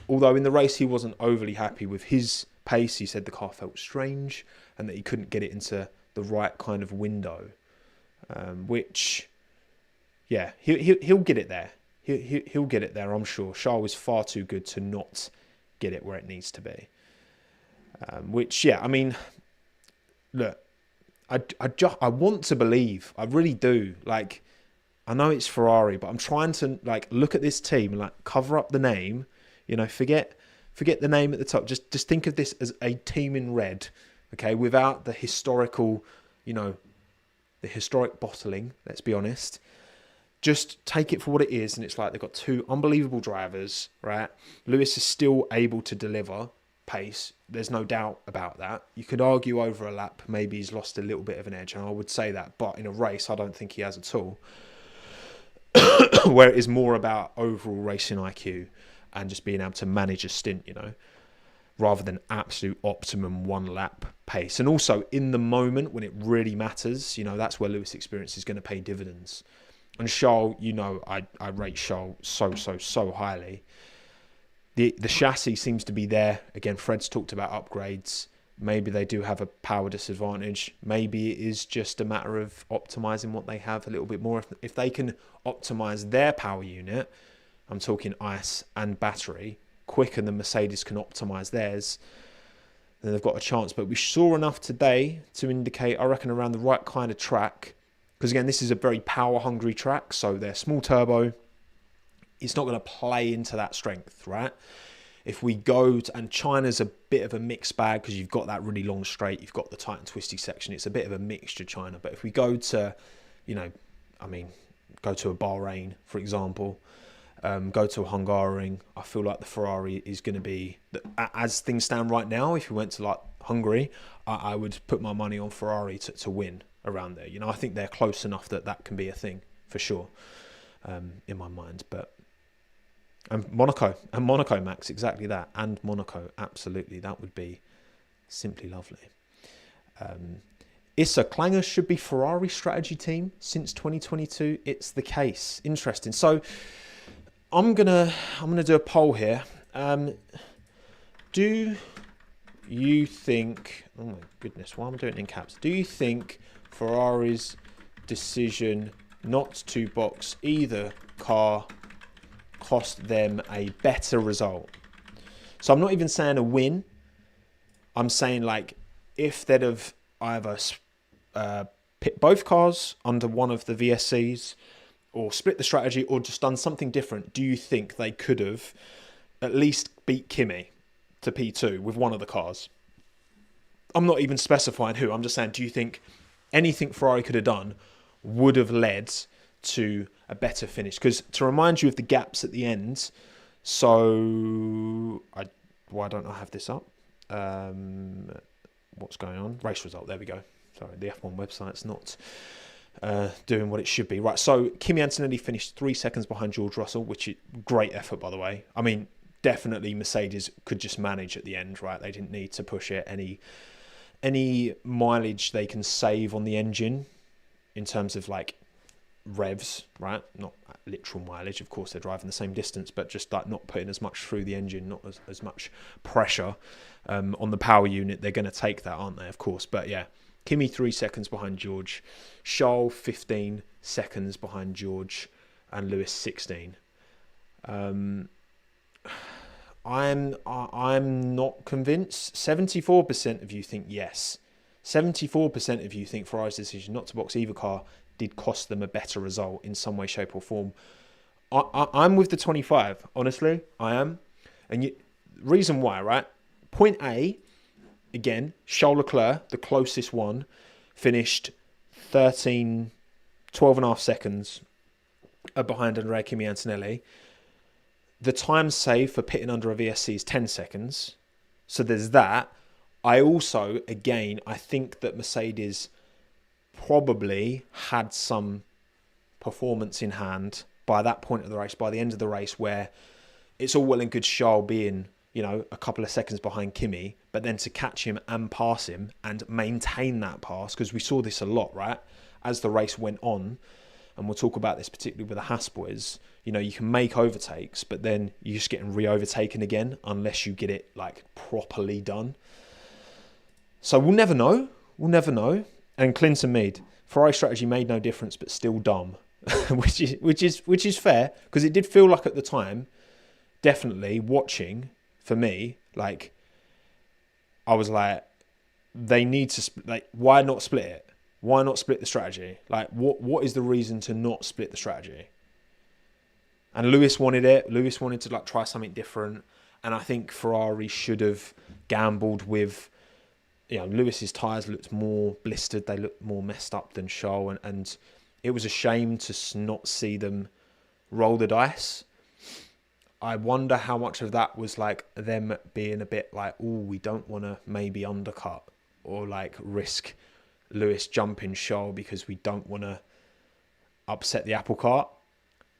Although in the race, he wasn't overly happy with his pace. He said the car felt strange and that he couldn't get it into the right kind of window. Which, yeah, he'll get it there. He'll get it there, I'm sure. Charles was far too good to not get it where it needs to be. Which, yeah, I mean, look, I want to believe, I really do. Like, I know it's Ferrari, but I'm trying to like look at this team and like cover up the name. Forget the name at the top. Just think of this as a team in red, okay, without the historical, the historic bottling. Let's be honest. Just take it for what it is, and it's like they've got two unbelievable drivers, right? Lewis is still able to deliver pace. There's no doubt about that. You could argue over a lap, maybe he's lost a little bit of an edge, and I would say that. But in a race, I don't think he has at all. Where it is more about overall racing IQ and just being able to manage a stint, rather than absolute optimum 1-lap pace. And also in the moment when it really matters, that's where Lewis' experience is going to pay dividends. And Charles, I rate Charles so highly. The chassis seems to be there. Again, Fred's talked about upgrades. Maybe they do have a power disadvantage. Maybe it is just a matter of optimizing what they have a little bit more. If they can optimize their power unit, I'm talking ICE and battery, quicker than Mercedes can optimize theirs, then they've got a chance. But we saw enough today to indicate, I reckon, around the right kind of track. Because again, this is a very power hungry track. So they're small turbo. It's not going to play into that strength, right? If we go to, and China's a bit of a mixed bag because you've got that really long straight, you've got the tight and twisty section. It's a bit of a mixture, China. But if we go to, go to a Bahrain, for example, go to a Hungaroring, I feel like the Ferrari is going to be, as things stand right now, if you went to like Hungary, I would put my money on Ferrari to win around there. I think they're close enough that can be a thing for sure, in my mind. But and Monaco, Max, exactly that. And Monaco, absolutely. That would be simply lovely. Issa, Clangers should be Ferrari strategy team since 2022. It's the case. Interesting. So I'm gonna do a poll here. Do you think? Oh my goodness, why am I doing it in caps? Do you think Ferrari's decision not to box either car cost them a better result? So I'm not even saying a win. I'm saying like if they'd have either pit both cars under one of the VSCs or split the strategy or just done something different, do you think they could have at least beat Kimi to P2 with one of the cars? I'm not even specifying who. I'm just saying, do you think anything Ferrari could have done would have led to a better finish? Because to remind you of the gaps at the end, so why don't I have this up? What's going on? Race result. There we go. Sorry, the F1 website's not doing what it should be. Right, so Kimi Antonelli finished 3 seconds behind George Russell, which is great effort, by the way. I mean, definitely Mercedes could just manage at the end, right? They didn't need to push it. Any mileage they can save on the engine in terms of like revs, right? Not literal mileage, of course they're driving the same distance, but just like not putting as much through the engine, not as much pressure on the power unit. They're going to take that, aren't they? Of course. But yeah, Kimi 3 seconds behind George, Charles 15 seconds behind George, and Lewis 16. I'm not convinced. 74% of you think yes. 74% of you think Ferrari's decision not to box either car did cost them a better result in some way, shape or form. I'm with the 25, honestly, I am. And reason why, right? Point A, again, Charles Leclerc, the closest one, finished 12 and a half seconds behind Andrea Kimi Antonelli. The time saved for pitting under a VSC is 10 seconds. So there's that. I also, again, I think that Mercedes probably had some performance in hand by that point of the race, by the end of the race, where it's all well and good Charles being, a couple of seconds behind Kimi, but then to catch him and pass him and maintain that pass, because we saw this a lot, right? As the race went on, and we'll talk about this particularly with the Haas boys, you can make overtakes, but then you're just getting re-overtaken again unless you get it like properly done. So we'll never know. And Clinton Mead, Ferrari strategy made no difference, but still dumb, which is fair, because it did feel like at the time, definitely watching for me, like I was like, they need to why not split it? Why not split the strategy? Like, what is the reason to not split the strategy? And Lewis wanted it. Lewis wanted to try something different, and I think Ferrari should have gambled with. Lewis's tyres looked more blistered. They looked more messed up than Charles. And it was a shame to not see them roll the dice. I wonder how much of that was like them being a bit like, oh, we don't want to maybe undercut or like risk Lewis jumping Charles because we don't want to upset the apple cart.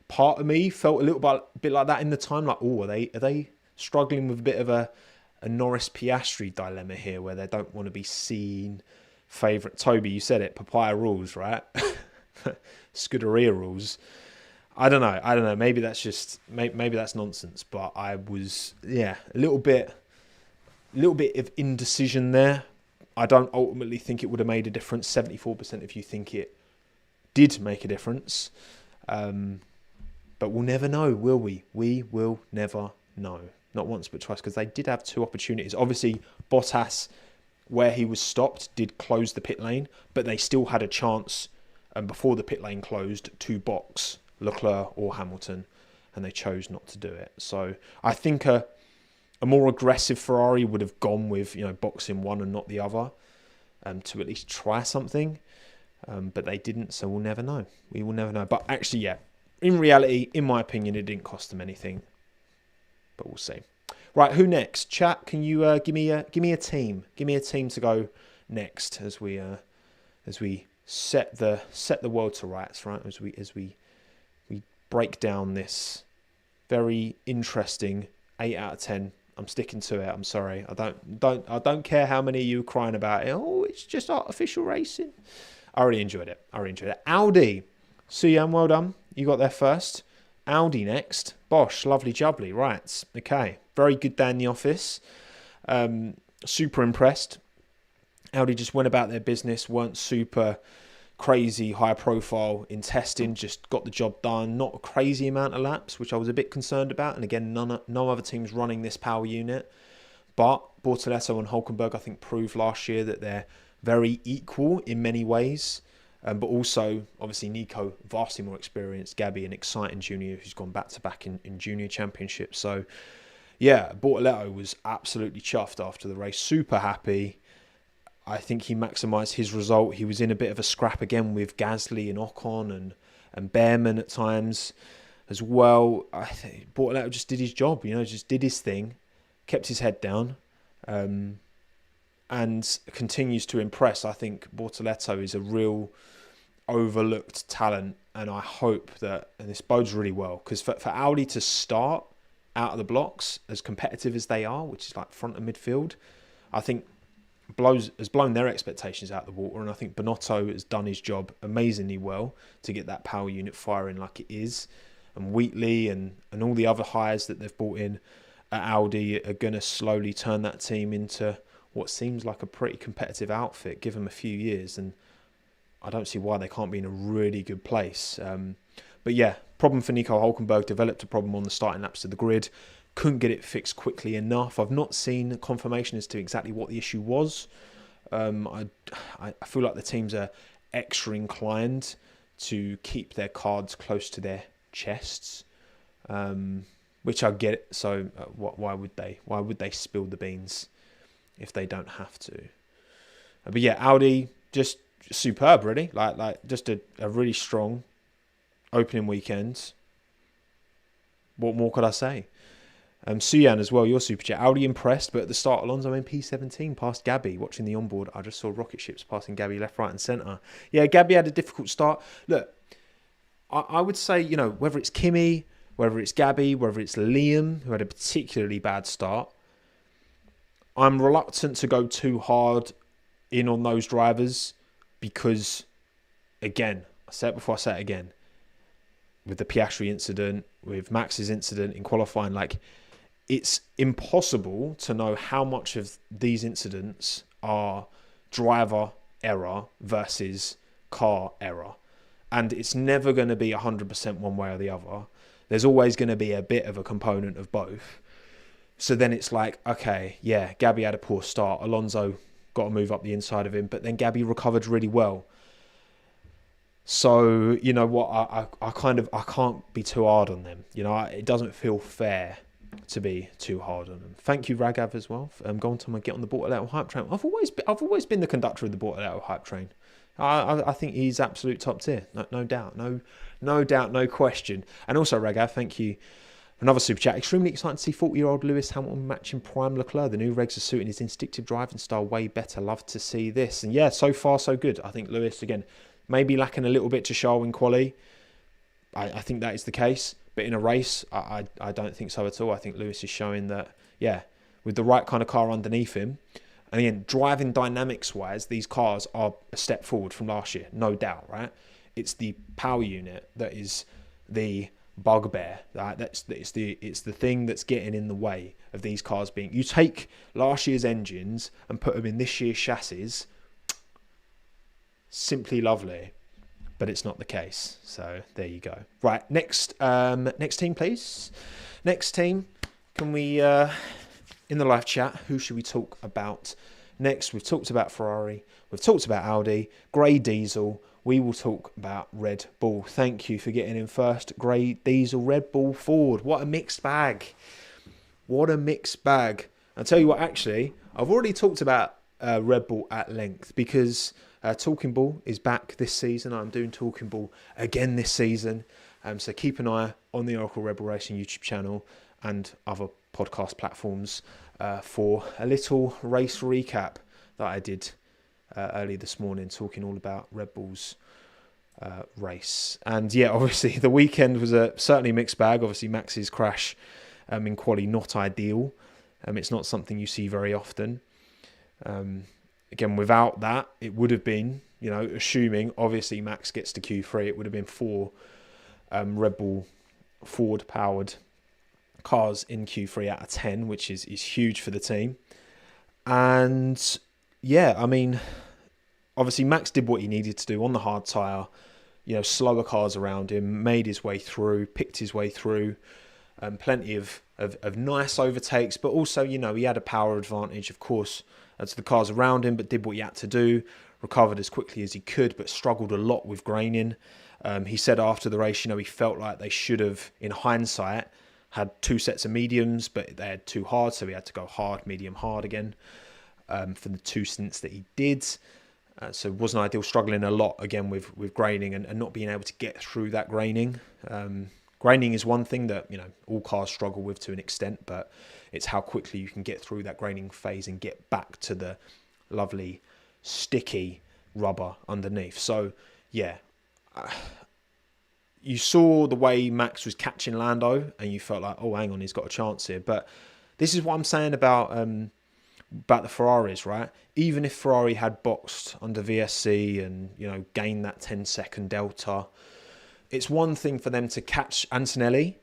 Part of me felt a little bit like that in the time. Like, oh, are they struggling with a bit of a Norris Piastri dilemma here where they don't want to be seen favourite? Toby, you said it, papaya rules, right? Scuderia rules. I don't know. Maybe that's just maybe that's nonsense. But I was a little bit little bit of indecision there. I don't ultimately think it would have made a difference. 74% of you think it did make a difference. But we'll never know, will we? We will never know. Not once but twice, because they did have 2 opportunities. Obviously, Bottas, where he was stopped, did close the pit lane, but they still had a chance before the pit lane closed to box Leclerc or Hamilton, and they chose not to do it. So I think a more aggressive Ferrari would have gone with, boxing one and not the other, to at least try something. But they didn't, so we'll never know. We will never know. But actually, yeah, in reality, in my opinion, it didn't cost them anything. But we'll see. Right, who next? Chat, can you give me a team? Give me a team to go next as we set the world to rights, right? As we break down this very interesting 8 out of 10. I'm sticking to it. I'm sorry. I don't care how many of you are crying about it. Oh, it's just artificial racing. I really enjoyed it. Audi. Suyan, well done. You got there first. Audi next. Bosch, lovely jubbly. Right. Okay. Very good day in the office. Super impressed. Audi just went about their business, weren't super crazy high profile in testing, just got the job done. Not a crazy amount of laps, which I was a bit concerned about. And again, no other teams running this power unit. But Bortoleto and Hulkenberg, I think, proved last year that they're very equal in many ways. But also, obviously, Nico, vastly more experienced. Gabby, an exciting junior who's gone back-to-back in junior championships. So, yeah, Bortoleto was absolutely chuffed after the race. Super happy. I think he maximised his result. He was in a bit of a scrap again with Gasly and Ocon and Behrman at times as well. I think Bortoleto just did his job, just did his thing, kept his head down, and continues to impress. I think Bortoleto is a real overlooked talent, and I hope that, and this bodes really well, because for Audi to start out of the blocks as competitive as they are, which is like front and midfield, I think has blown their expectations out of the water. And I think Binotto has done his job amazingly well to get that power unit firing like it is. And Wheatley and all the other hires that they've brought in at Audi are going to slowly turn that team into what seems like a pretty competitive outfit. Give them a few years and I don't see why they can't be in a really good place. But yeah, problem for Nico Hulkenberg, developed a problem on the starting laps of the grid. Couldn't get it fixed quickly enough. I've not seen confirmation as to exactly what the issue was. I feel like the teams are extra inclined to keep their cards close to their chests, which I get. So why would they? Why would they spill the beans if they don't have to? But yeah, Audi just superb, really. Like just a really strong opening weekend. What more could I say? Suyan as well, your super chat. Audi impressed, but at the start, Alonso in P17 past Gabby. Watching the onboard, I just saw rocket ships passing Gabby left, right and centre. Yeah, Gabby had a difficult start. Look, I would say, whether it's Kimi, whether it's Gabby, whether it's Liam, who had a particularly bad start, I'm reluctant to go too hard in on those drivers because, again, I said it before, I say it again, with the Piastri incident, with Max's incident in qualifying, it's impossible to know how much of these incidents are driver error versus car error. And it's never going to be 100% one way or the other. There's always going to be a bit of a component of both. So then it's like, okay, yeah, Gabby had a poor start. Alonso got to move up the inside of him, but then Gabby recovered really well. So, you know what, I can't be too hard on them. It doesn't feel fair to be too hard on them. Thank you, Ragav, as well. Go on to get on the Bortoleto hype train. I've always been the conductor of the Bortoleto hype train. I think he's absolute top tier, no doubt, no doubt, no question. And also, Ragav, thank you for another super chat. Extremely excited to see 40-year-old Lewis Hamilton matching prime Leclerc. The new regs are suiting his instinctive driving style way better. Love to see this. And yeah, so far so good. I think Lewis, again, maybe lacking a little bit to show in quali. I think that is the case. But in a race, I don't think so at all. I think Lewis is showing that, yeah, with the right kind of car underneath him. And again, driving dynamics-wise, these cars are a step forward from last year, no doubt, right? It's the power unit that is the bugbear. It's the thing that's getting in the way of these cars being. You take last year's engines and put them in this year's chassis, simply lovely, but it's not the case. So there you go. Right, next team, please. Next team, can we in the live chat? Who should we talk about next? We've talked about Ferrari. We've talked about Audi. Grey Diesel. We will talk about Red Bull. Thank you for getting in first. Grey Diesel, Red Bull, Ford. What a mixed bag. What a mixed bag. I'll tell you what, actually, I've already talked about Red Bull at length because Talking Bull is back this season. I'm doing Talking Bull again this season. So keep an eye on the Oracle Red Bull Racing YouTube channel and other podcast platforms for a little race recap that I did early this morning, talking all about Red Bull's race. And yeah, obviously the weekend was certainly a mixed bag. Obviously Max's crash in quali, not ideal. It's not something you see very often. Again, without that, it would have been, assuming obviously Max gets to Q3, it would have been 4 Red Bull Ford powered cars in Q3 out of 10, which is huge for the team. And yeah, I mean, obviously Max did what he needed to do on the hard tyre, slower cars around him, made his way through, picked his way through, plenty of nice overtakes, but also, he had a power advantage, of course, to the cars around him, but did what he had to do, recovered as quickly as he could, but struggled a lot with graining. He said after the race, he felt like they should have, in hindsight, had 2 sets of mediums, but they had 2 hard, so he had to go hard, medium, hard again. For the 2 stints that he did. So it wasn't ideal, struggling a lot again with graining and not being able to get through that graining. Graining is one thing that, all cars struggle with to an extent, but it's how quickly you can get through that graining phase and get back to the lovely sticky rubber underneath. So yeah, you saw the way Max was catching Lando and you felt like, oh, hang on, he's got a chance here. But this is what I'm saying about the Ferraris, right? Even if Ferrari had boxed under VSC and, gained that 10-second delta, it's one thing for them to catch Antonelli,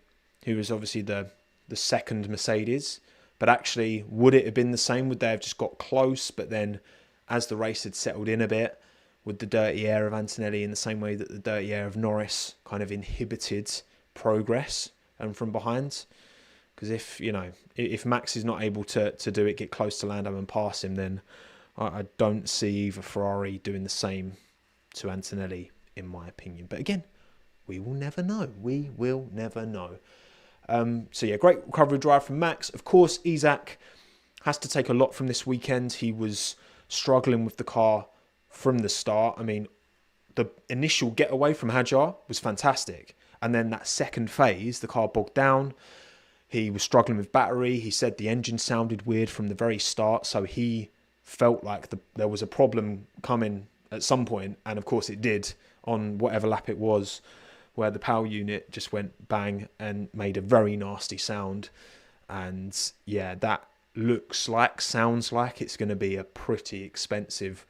who was obviously the second Mercedes, but actually, would it have been the same? Would they have just got close, but then as the race had settled in a bit, would the dirty air of Antonelli, in the same way that the dirty air of Norris kind of inhibited progress and from behind? Because if Max is not able to do it, get close to Lando and pass him, then I don't see either Ferrari doing the same to Antonelli, in my opinion. But again, we will never know. We will never know. So yeah, great recovery drive from Max. Of course, Isaac has to take a lot from this weekend. He was struggling with the car from the start. I mean, the initial getaway from Hadjar was fantastic. And then that second phase, the car bogged down. He was struggling with battery. He said the engine sounded weird from the very start. So he felt like there was a problem coming at some point. And of course it did on whatever lap it was, where the power unit just went bang and made a very nasty sound. And yeah, that sounds like it's going to be a pretty expensive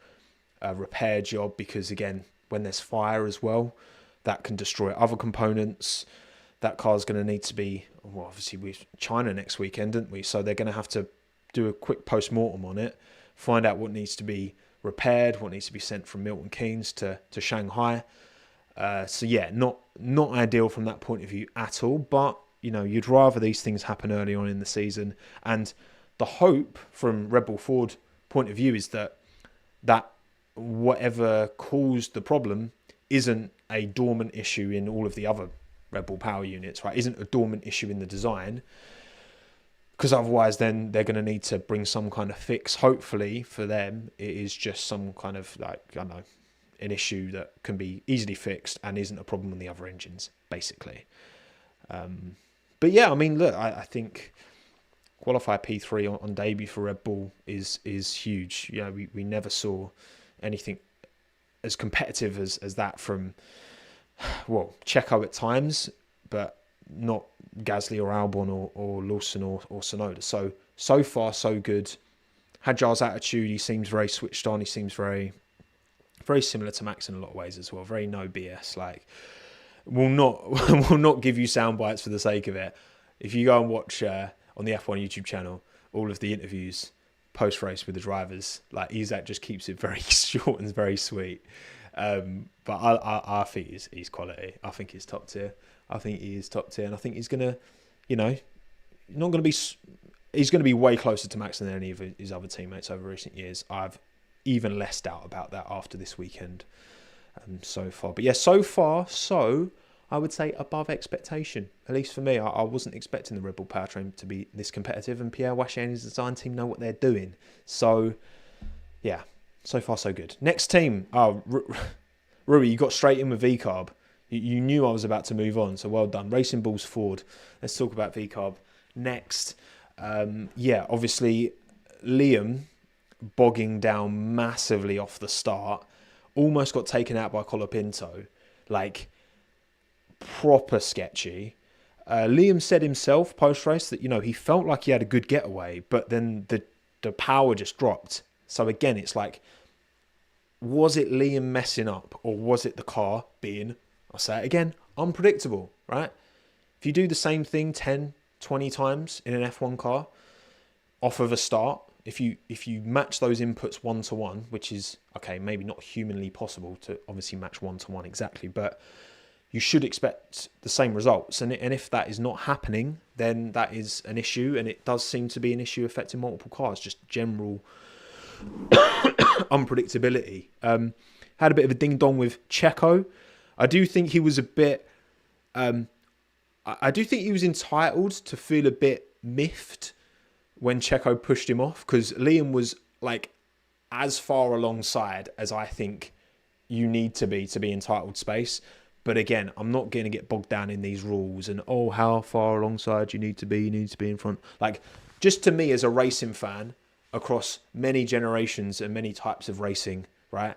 repair job, because again, when there's fire as well, that can destroy other components. That car's going to need to be, well, obviously we're China next weekend, didn't we? So they're going to have to do a quick post-mortem on it, find out what needs to be repaired, what needs to be sent from Milton Keynes to Shanghai. So yeah, not ideal from that point of view at all. But, you'd rather these things happen early on in the season. And the hope from Red Bull Ford point of view is that whatever caused the problem isn't a dormant issue in all of the other Red Bull power units, right? Isn't a dormant issue in the design, because otherwise then they're going to need to bring some kind of fix. Hopefully for them, it is just some kind of an issue that can be easily fixed and isn't a problem on the other engines, basically. But yeah, I mean, look, I think qualify P3 on debut for Red Bull is huge. We never saw anything as competitive as that from, well, Checo at times, but not Gasly or Albon or Lawson or Tsunoda. So far, so good. Hadjar's attitude, he seems very switched on. He seems very, very similar to Max in a lot of ways as well. Very no BS. will not will not give you sound bites for the sake of it. If you go and watch on the F1 YouTube channel all of the interviews post race with the drivers, like Isaac just keeps it very short and very sweet. But I think he's quality. I think he's top tier. I think he is top tier, and I think he's gonna, not gonna be. He's going to be way closer to Max than any of his other teammates over recent years. I've even less doubt about that after this weekend so far. But yeah, so far, I would say above expectation. At least for me, I wasn't expecting the Red Bull powertrain to be this competitive, and Pierre Wache and his design team know what they're doing. So yeah, so far so good. Next team, Rui, you got straight in with VCARB. You knew I was about to move on, so well done. Racing Bulls Ford. Let's talk about VCARB next. Obviously Liam bogging down massively off the start, almost got taken out by Colapinto, like proper sketchy. Liam said himself post-race that, he felt like he had a good getaway, but then the power just dropped. So again, it's like, was it Liam messing up, or was it the car being, I'll say it again, unpredictable, right? If you do the same thing 10, 20 times in an F1 car off of a start, if you match those inputs 1-to-1, which is, okay, maybe not humanly possible to obviously match 1-to-1 exactly, but you should expect the same results. And if that is not happening, then that is an issue, and it does seem to be an issue affecting multiple cars, just general unpredictability. Had a bit of a ding-dong with Checo. I do think he was a bit... I do think he was entitled to feel a bit miffed when Checo pushed him off, because Liam was like as far alongside as I think you need to be entitled space. But again, I'm not going to get bogged down in these rules and, how far alongside you need to be in front. Like, just to me as a racing fan across many generations and many types of racing, right?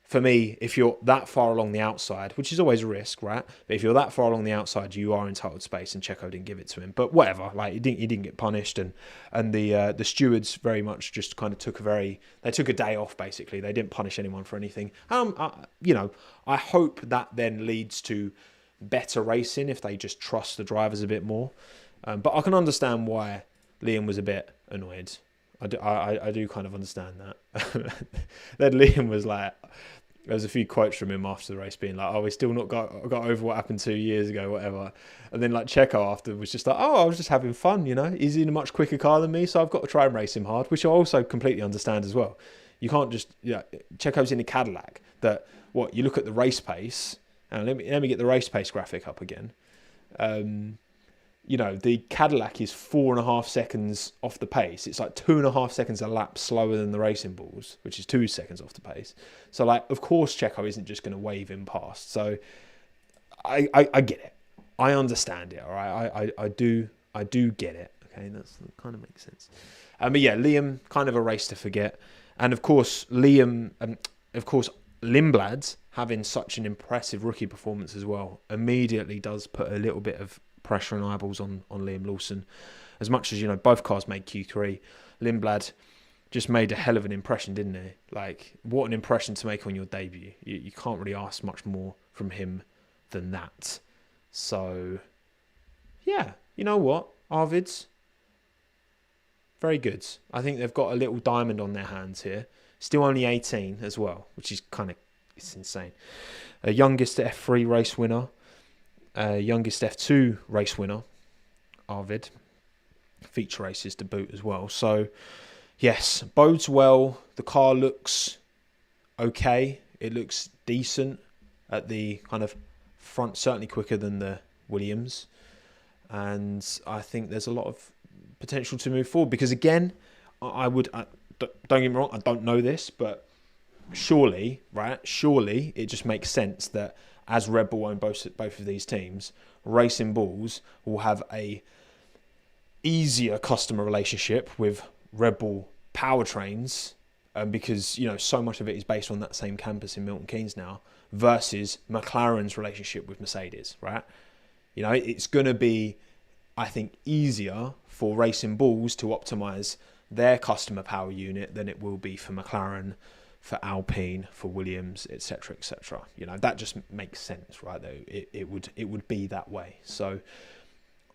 For me, if you're that far along the outside, which is always a risk, right? But if you're that far along the outside, you are entitled space, and Checo didn't give it to him. But whatever, like he didn't get punished, and the stewards very much just kind of took a day off basically. They didn't punish anyone for anything. I hope that then leads to better racing if they just trust the drivers a bit more. But I can understand why Liam was a bit annoyed. I do kind of understand that. Then Liam was like, there was a few quotes from him after the race being like, we still not got over what happened 2 years ago, whatever. And then like Checo after was just like, I was just having fun, He's in a much quicker car than me, so I've got to try and race him hard, which I also completely understand as well. You can't just, Checo's in a Cadillac that, you look at the race pace, and let me get the race pace graphic up again. The Cadillac is 4.5 seconds off the pace. It's like 2.5 seconds a lap slower than the Racing Bulls, which is 2 seconds off the pace. So, like, of course, Checo isn't just going to wave him past. So, I get it. I understand it. All right, I do get it. Okay, that kind of makes sense. But yeah, Liam, kind of a race to forget, and of course, Lindblad having such an impressive rookie performance as well immediately does put a little bit of pressure and eyeballs on Liam Lawson. As much as, both cars made Q3, Lindblad just made a hell of an impression, didn't he? Like, what an impression to make on your debut. You can't really ask much more from him than that. So, yeah, you know what? Arvids, very good. I think they've got a little diamond on their hands here. Still only 18 as well, which is it's insane. A youngest F3 race winner. Youngest F2 race winner, Arvid. Feature races to boot as well. So, yes, bodes well. The car looks okay. It looks decent at the kind of front, certainly quicker than the Williams. And I think there's a lot of potential to move forward. Because again, don't get me wrong, I don't know this, but surely it just makes sense that as Red Bull own both of these teams, Racing Bulls will have a easier customer relationship with Red Bull powertrains, because so much of it is based on that same campus in Milton Keynes now, versus McLaren's relationship with Mercedes, right? It's going to be, I think, easier for Racing Bulls to optimize their customer power unit than it will be for McLaren for Alpine, for Williams, etc., etc. You know, that just makes sense, right? Though it would be that way. So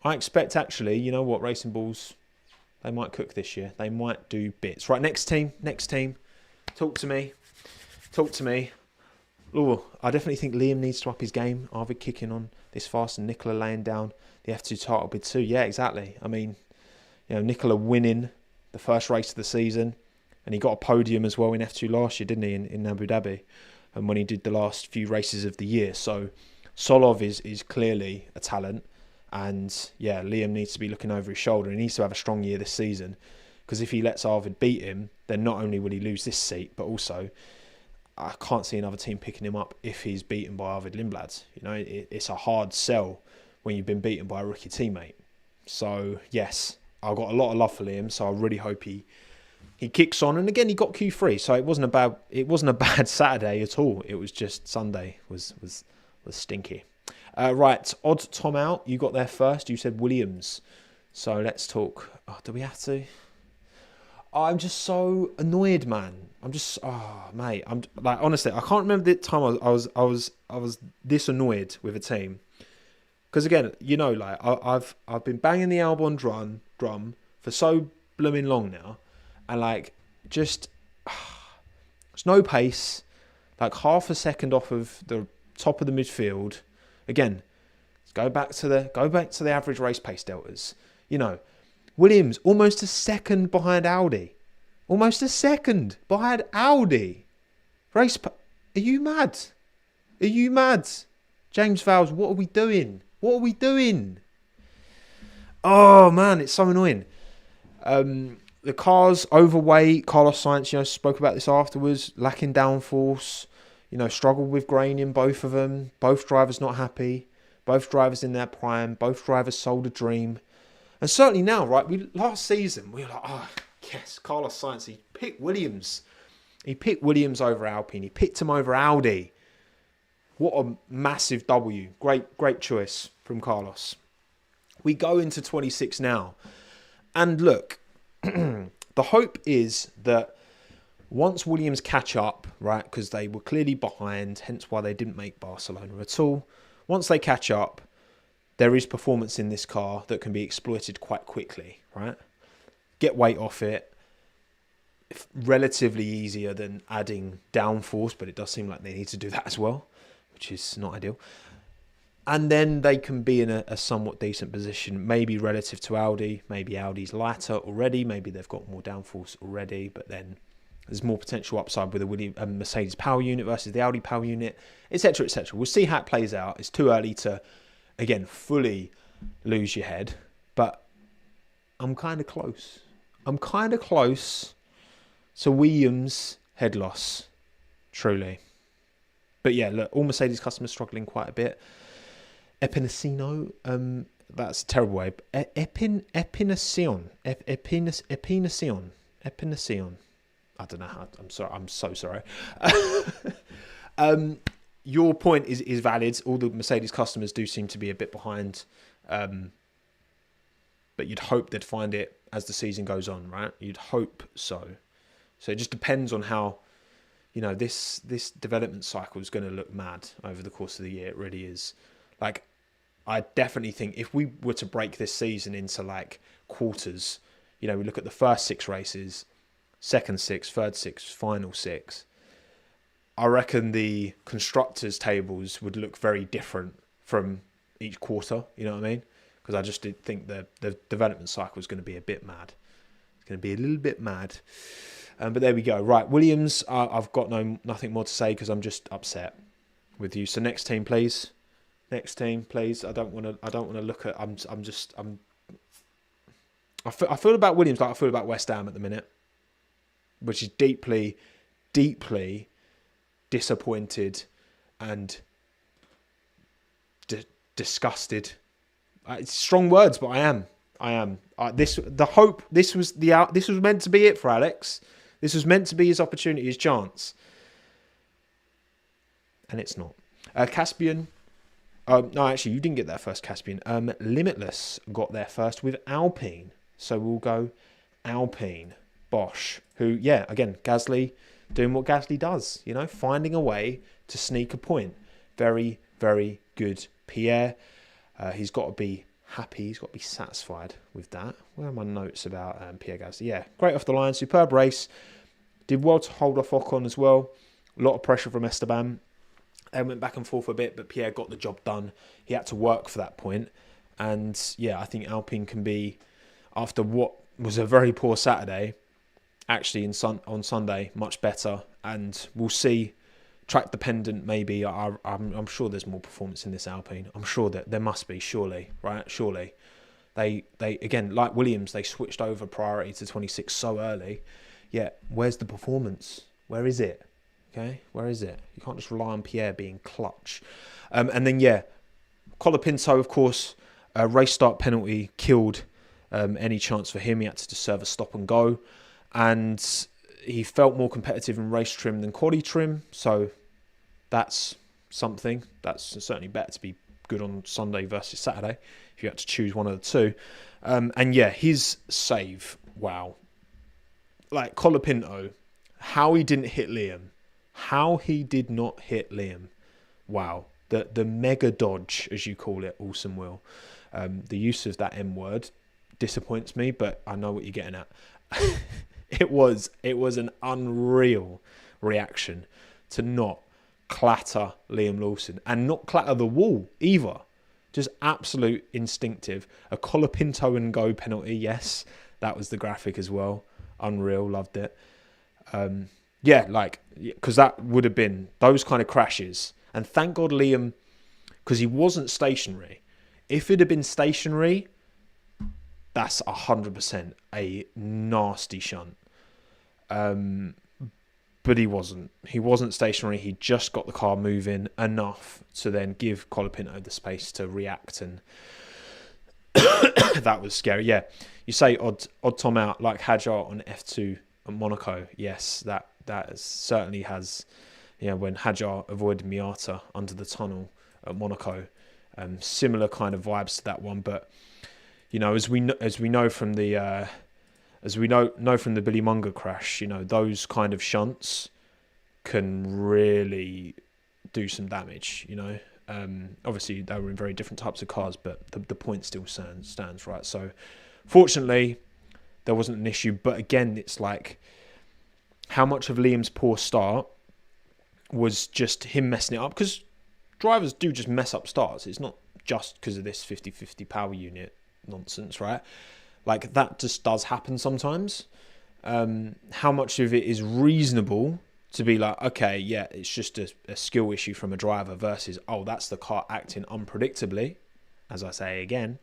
I expect, actually, you know what, Racing Bulls, they might cook this year. They might do bits. Right, next team. Talk to me. Oh, I definitely think Liam needs to up his game. Arvid kicking on this fast and Nicola laying down the F2 title bid too. Yeah, exactly. I mean, you know, Nicola winning the first race of the season, and he got a podium as well in F2 last year, didn't he, in Abu Dhabi, and when he did the last few races of the year. So Solov is clearly a talent, and yeah, Liam needs to be looking over his shoulder. He needs to have a strong year this season, because if he lets Arvid beat him, then not only will he lose this seat, but also I can't see another team picking him up if he's beaten by Arvid Lindblad. You know, it's a hard sell when you've been beaten by a rookie teammate. So yes, I've got a lot of love for Liam. So I really hope he kicks on. And again, he got Q3, so it wasn't a bad Saturday at all. It was just Sunday was stinky. Right, odd Tom out. You got there first. You said Williams. So let's talk. Oh, do we have to? I'm just so annoyed, man. Mate. I'm like, honestly, I can't remember the time I was this annoyed with a team. Because again, you know, like I've been banging the Albon drum for so blooming long now, and like just there's no pace, like half a second off of the top of the midfield. Again, let's go back to the average race pace deltas. You know, Williams, almost a second behind Audi. Almost a second behind Audi. Are you mad? Are you mad? James Vowles, what are we doing? Oh, man, it's so annoying. The car's overweight. Carlos Sainz, you know, spoke about this afterwards. Lacking downforce. You know, struggled with grain in both of them. Both drivers not happy. Both drivers in their prime. Both drivers sold a dream. And certainly now, right, last season, we were like, oh, yes, Carlos Sainz, he picked Williams. He picked Williams over Alpine. He picked him over Audi. What a massive W. Great choice from Carlos. We go into 26 now. And look, the hope is that once Williams catch up, right, because they were clearly behind, hence why they didn't make Barcelona at all. Once they catch up, there is performance in this car that can be exploited quite quickly, right? Get weight off it. Relatively easier than adding downforce, but it does seem like they need to do that as well, which is not ideal. And then they can be in a somewhat decent position, maybe relative to Audi. Maybe Audi's lighter already. Maybe they've got more downforce already, but then there's more potential upside with a Mercedes power unit versus the Audi power unit, etc., etc. We'll see how it plays out. It's too early to, again, fully lose your head, but I'm kind of close. So Williams head loss, truly. But yeah, look, all Mercedes customers struggling quite a bit. Epinacino, that's a terrible way. Epinacion. I don't know how. I'm sorry. I'm so sorry. Your point is valid. All the Mercedes customers do seem to be a bit behind, but you'd hope they'd find it as the season goes on, right? You'd hope so. So it just depends on how, you know, this development cycle is going to look mad over the course of the year. It really is. Like, I definitely think if we were to break this season into like quarters, you know, we look at the first 6 races, second 6, third 6, final 6. I reckon the constructors' tables would look very different from each quarter. You know what I mean? Because I just did think the development cycle is going to be a bit mad. It's going to be a little bit mad. But there we go. Right, Williams. I've got nothing more to say because I'm just upset with you. So next team, please. Next team, please. I don't want to look at. I feel about Williams like I feel about West Ham at the minute, which is deeply, deeply disappointed and disgusted. It's strong words, but I am. This was meant to be it for Alex. This was meant to be his opportunity, his chance, and it's not. Caspian. No, actually, you didn't get that first, Caspian. Limitless got there first with Alpine. So we'll go Alpine. Bosch, who, yeah, again, Gasly doing what Gasly does, you know, finding a way to sneak a point. Very, very good Pierre. He's got to be happy. He's got to be satisfied with that. Where are my notes about Pierre Gasly? Yeah, great off the line. Superb race. Did well to hold off Ocon as well. A lot of pressure from Esteban. They went back and forth a bit, but Pierre got the job done. He had to work for that point. And yeah, I think Alpine can be, after what was a very poor Saturday, actually on Sunday, much better. And we'll see, track dependent maybe. I'm sure there's more performance in this Alpine. I'm sure that there must be, surely, right? Surely. They again, like Williams, they switched over priority to 26 so early. Yeah, where's the performance? Where is it? Okay, where is it? You can't just rely on Pierre being clutch. And then, yeah, Colapinto, of course, race start penalty killed any chance for him. He had to just serve a stop and go. And he felt more competitive in race trim than quali trim. So that's something. That's certainly better to be good on Sunday versus Saturday, if you had to choose one of the two. And yeah, his save, wow. Like Colapinto, how he didn't hit Liam. How he did not hit Liam. Wow. The mega dodge, as you call it, Awesome Will. The use of that M word disappoints me, but I know what you're getting at. It was an unreal reaction to not clatter Liam Lawson and not clatter the wall either. Just absolute instinctive. A Colapinto and go penalty, yes. That was the graphic as well. Unreal, loved it. Yeah, like, because that would have been those kind of crashes. And thank God Liam, because he wasn't stationary. If it had been stationary, that's 100% a nasty shunt. But he wasn't. He wasn't stationary. He just got the car moving enough to then give Colapinto the space to react. And that was scary. Yeah, you say odd Tom out like Hadjar on F2 at Monaco. Yes, that certainly has. Yeah, when Hadjar avoided Miata under the tunnel at Monaco, similar kind of vibes to that one. But you know, as we know from the Billy Munger crash, you know, those kind of shunts can really do some damage. You know, obviously they were in very different types of cars, but the point still stands, right? So, fortunately, there wasn't an issue. But again, it's like how much of Liam's poor start was just him messing it up, because drivers do just mess up starts. It's not just because of this 50-50 power unit nonsense, right? Like, that just does happen sometimes. How much of it is reasonable to be like, okay, yeah, it's just a skill issue from a driver versus, oh, that's the car acting unpredictably, as I say again,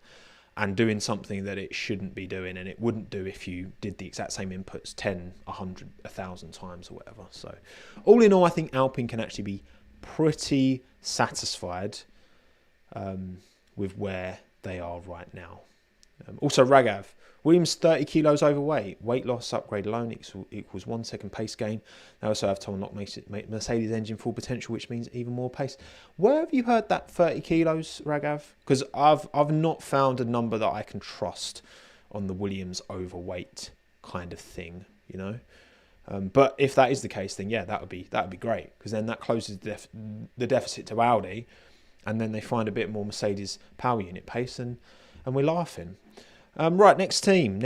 and doing something that it shouldn't be doing, and it wouldn't do if you did the exact same inputs 10, 100, 1,000 times or whatever. So all in all, I think Alpine can actually be pretty satisfied with where they are right now. Also, Ragav, Williams 30 kilos overweight. Weight loss upgrade alone equals 1 second pace gain. They also have to unlock Mercedes engine full potential, which means even more pace. Where have you heard that 30 kilos, Ragav? Because I've not found a number that I can trust on the Williams overweight kind of thing, you know. But if that is the case, then yeah, that would be great, because then that closes the deficit to Audi, and then they find a bit more Mercedes power unit pace, and we're laughing. Right, next team.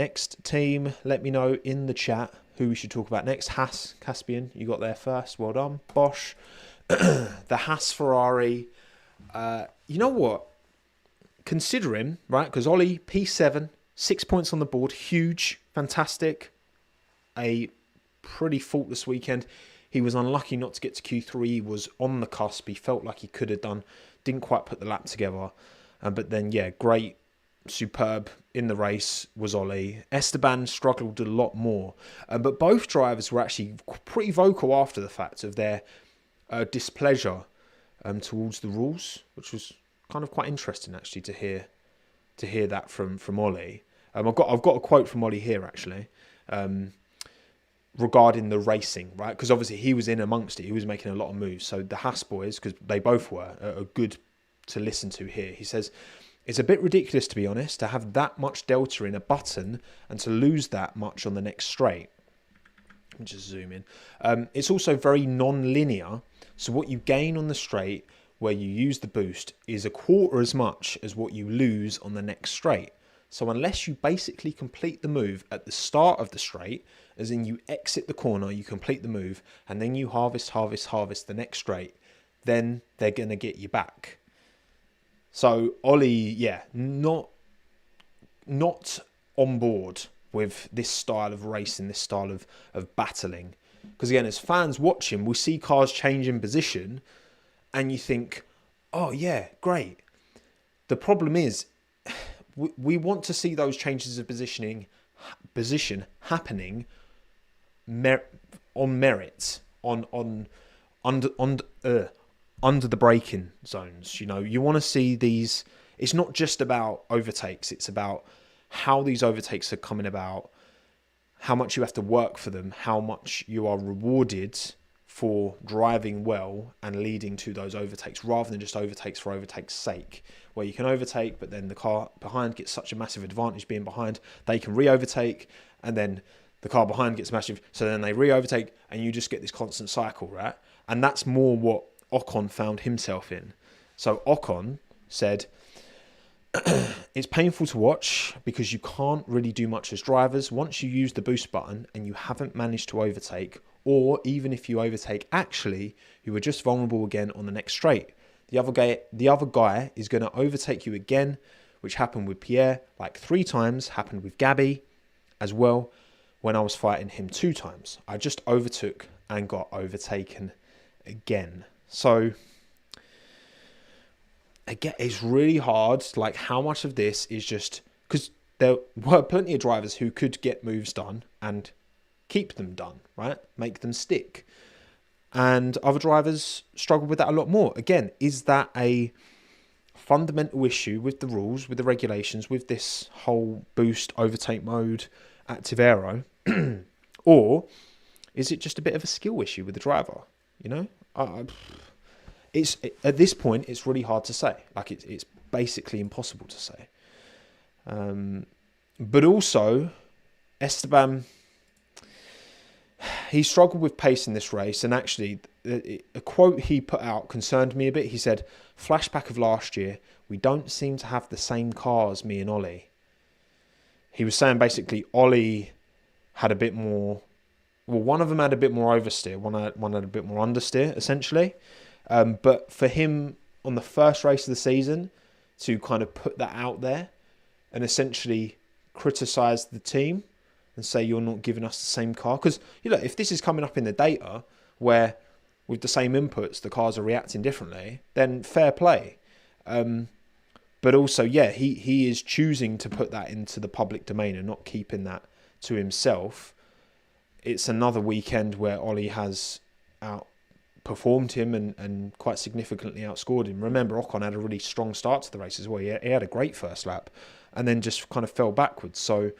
Let me know in the chat who we should talk about next. Haas, Caspian, you got there first. Well done. Bosch, the Haas Ferrari. You know what? Considering, right, because Ollie, P7, 6 points on the board. Huge, fantastic. A pretty faultless weekend. He was unlucky not to get to Q3. He was on the cusp. He felt like he could have done. Didn't quite put the lap together. But then, yeah, great. Superb in the race was Ollie. Esteban struggled a lot more, but both drivers were actually pretty vocal after the fact of their displeasure towards the rules, which was kind of quite interesting actually to hear that from Ollie. I've got a quote from Ollie here actually regarding the racing, right? Because obviously he was in amongst it. He was making a lot of moves. So the Haas boys, because they both were, are good to listen to here. He says, "It's a bit ridiculous, to be honest, to have that much delta in a button and to lose that much on the next straight. Let me just zoom in. It's also very non-linear. So what you gain on the straight where you use the boost is a quarter as much as what you lose on the next straight. So unless you basically complete the move at the start of the straight, as in you exit the corner, you complete the move, and then you harvest the next straight, then they're going to get you back. So Ollie, yeah, not on board with this style of racing, this style of battling. Because again, as fans watching, we see cars change in position and you think, oh yeah, great. The problem is we want to see those changes of position happening on merit, under the braking zones. You know, you want to see these. It's not just about overtakes. It's about how these overtakes are coming about, how much you have to work for them, how much you are rewarded for driving well and leading to those overtakes, rather than just overtakes for overtake's sake, where you can overtake, but then the car behind gets such a massive advantage being behind, they can re-overtake, and then the car behind gets massive, so then they re-overtake, and you just get this constant cycle, right? And that's more what Ocon found himself in. So Ocon said, it's painful to watch because you can't really do much as drivers. Once you use the boost button and you haven't managed to overtake, or even if you overtake, actually, you are just vulnerable again on the next straight. The other guy is going to overtake you again, which happened with Pierre like 3 times, happened with Gabby as well when I was fighting him 2 times. I just overtook and got overtaken again. So again, it's really hard, like how much of this is just because there were plenty of drivers who could get moves done and keep them done, right? Make them stick. And other drivers struggle with that a lot more. Again, is that a fundamental issue with the rules, with the regulations, with this whole boost overtake mode, active aero? Or is it just a bit of a skill issue with the driver? You know? At this point, it's really hard to say. Like, it's basically impossible to say. But also, Esteban, he struggled with pace in this race. And actually, a quote he put out concerned me a bit. He said, flashback of last year, we don't seem to have the same cars, me and Ollie. He was saying basically Ollie had a bit more... Well, one of them had a bit more oversteer. One had a bit more understeer, essentially. But for him, on the first race of the season, to kind of put that out there and essentially criticise the team and say you're not giving us the same car. Because, you know, if this is coming up in the data where with the same inputs the cars are reacting differently, then fair play. But also, yeah, he is choosing to put that into the public domain and not keeping that to himself. It's another weekend where Ollie has outperformed him and quite significantly outscored him. Remember, Ocon had a really strong start to the race as well. He had a great first lap and then just kind of fell backwards. So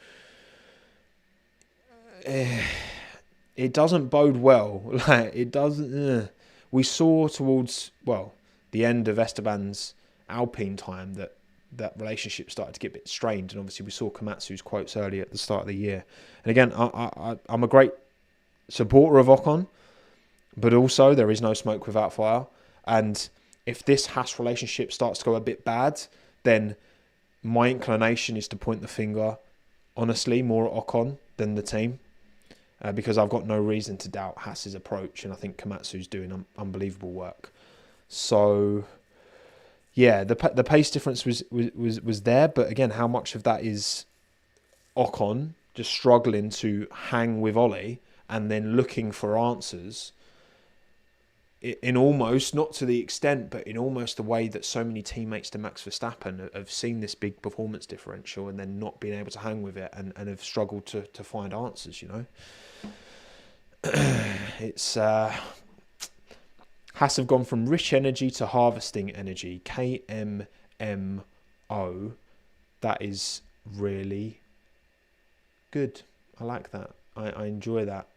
it doesn't bode well. Like, it doesn't. We saw towards, well, the end of Esteban's Alpine time that relationship started to get a bit strained, and obviously we saw Komatsu's quotes earlier at the start of the year. And again, I'm a great supporter of Ocon, but also there is no smoke without fire. And if this Haas relationship starts to go a bit bad, then my inclination is to point the finger, honestly, more at Ocon than the team, because I've got no reason to doubt Haas's approach, and I think Komatsu's doing unbelievable work. So yeah, the pace difference was there, but again, how much of that is Ocon just struggling to hang with Ollie and then looking for answers in almost, not to the extent, but in almost the way that so many teammates to Max Verstappen have seen this big performance differential and then not being able to hang with it and have struggled to find answers, you know. It's Haas have gone from rich energy to harvesting energy. KMMO. That is really good. I like that. I enjoy that.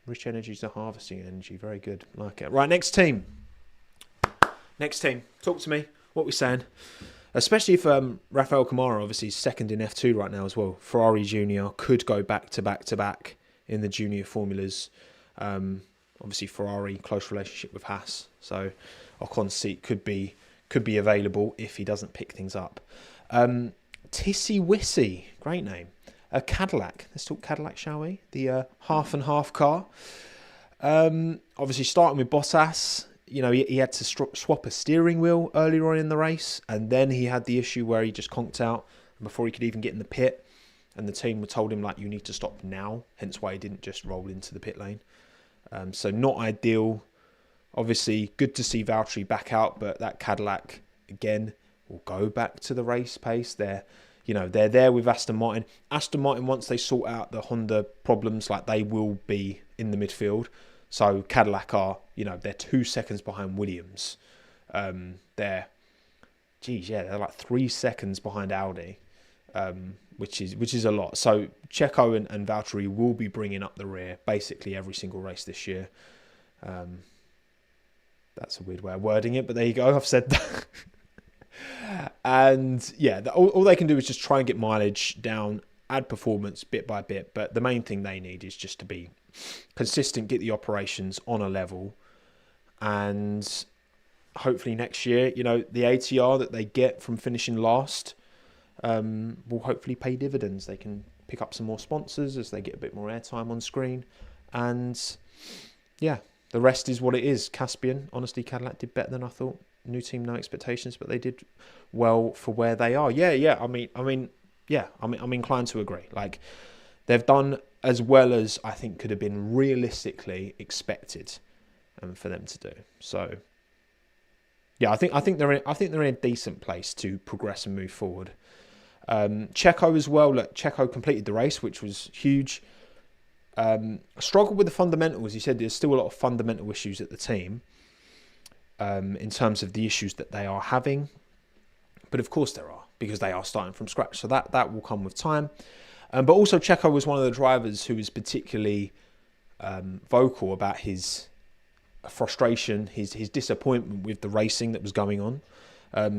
Rich energy to harvesting energy. Very good. Like it. Right, next team. Talk to me. What are we saying? Especially if Rafael Kamara, obviously, is second in F2 right now as well. Ferrari Junior could go back to back to back in the junior formulas. Obviously, Ferrari, close relationship with Haas. So Ocon's seat could be available if he doesn't pick things up. Tissy Wissy, great name. A Cadillac. Let's talk Cadillac, shall we? The half and half car. Obviously, starting with Bottas, you know, he had to swap a steering wheel earlier on in the race, and then he had the issue where he just conked out before he could even get in the pit, and the team told him, like, you need to stop now, hence why he didn't just roll into the pit lane. So not ideal. Obviously, good to see Valtteri back out, but that Cadillac, again, will go back to the race pace. They're there with Aston Martin. Aston Martin, once they sort out the Honda problems, like, they will be in the midfield. So Cadillac are, they're 2 seconds behind Williams. They're like 3 seconds behind Audi, which is a lot. So Checo and Valtteri will be bringing up the rear basically every single race this year. That's a weird way of wording it, but there you go. I've said that. And yeah, all they can do is just try and get mileage down, add performance bit by bit. But the main thing they need is just to be consistent, get the operations on a level, and hopefully next year, the ATR that they get from finishing last will hopefully pay dividends. They can pick up some more sponsors as they get a bit more airtime on screen, and yeah, the rest is what it is. Caspian, honestly, Cadillac did better than I thought. New team, no expectations, but they did well for where they are. Yeah. I'm inclined to agree. Like, they've done as well as I think could have been realistically expected for them to do. So yeah, I think they're in a decent place to progress and move forward. Checo as well. Look, Checo completed the race, which was huge. Struggled with the fundamentals. He said there's still a lot of fundamental issues at the team in terms of the issues that they are having. But of course there are, because they are starting from scratch. So that will come with time. But also Checo was one of the drivers who was particularly vocal about his frustration, his disappointment with the racing that was going on.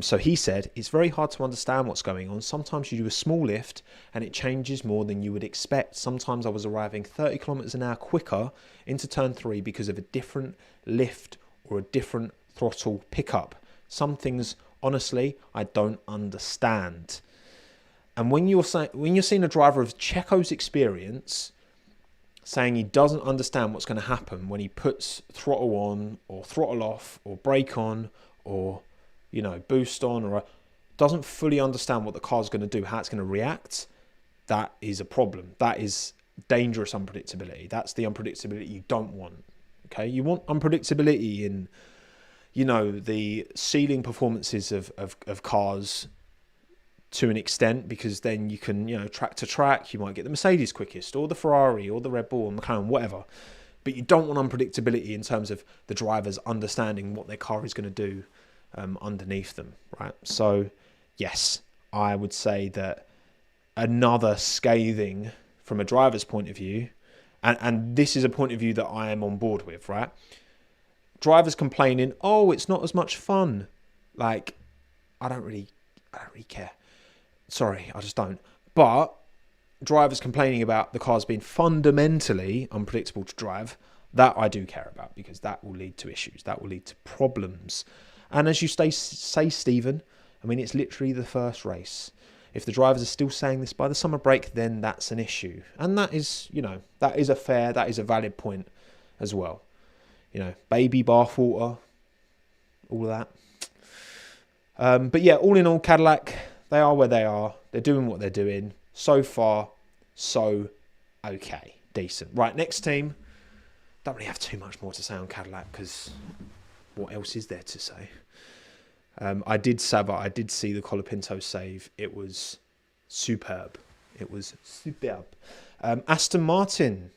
So he said, it's very hard to understand what's going on. Sometimes you do a small lift and it changes more than you would expect. Sometimes I was arriving 30 kilometers an hour quicker into turn 3 because of a different lift or a different throttle pickup. Some things, honestly, I don't understand. And when you're seeing a driver of Checo's experience saying he doesn't understand what's going to happen when he puts throttle on or throttle off or brake on or boost on, or doesn't fully understand what the car's going to do, how it's going to react, that is a problem. That is dangerous unpredictability. That's the unpredictability you don't want. Okay, you want unpredictability in, the ceiling performances of cars to an extent, because then you can, track to track, you might get the Mercedes quickest or the Ferrari or the Red Bull or McLaren, whatever. But you don't want unpredictability in terms of the drivers understanding what their car is going to do underneath them, right? So yes, I would say that another scathing from a driver's point of view, and this is a point of view that I am on board with, right? Drivers complaining, oh, it's not as much fun. Like, I don't really care. Sorry, I just don't. But drivers complaining about the cars being fundamentally unpredictable to drive, that I do care about, because that will lead to issues. That will lead to problems. And as you say, Stephen, I mean, it's literally the first race. If the drivers are still saying this by the summer break, then that's an issue. And that is, that is a valid point as well. Baby bathwater, all of that. But yeah, all in all, Cadillac, they are where they are. They're doing what they're doing. So far, so okay. Decent. Right, next team. Don't really have too much more to say on Cadillac, because what else is there to say? I did see the Colapinto save. It was superb. Aston Martin.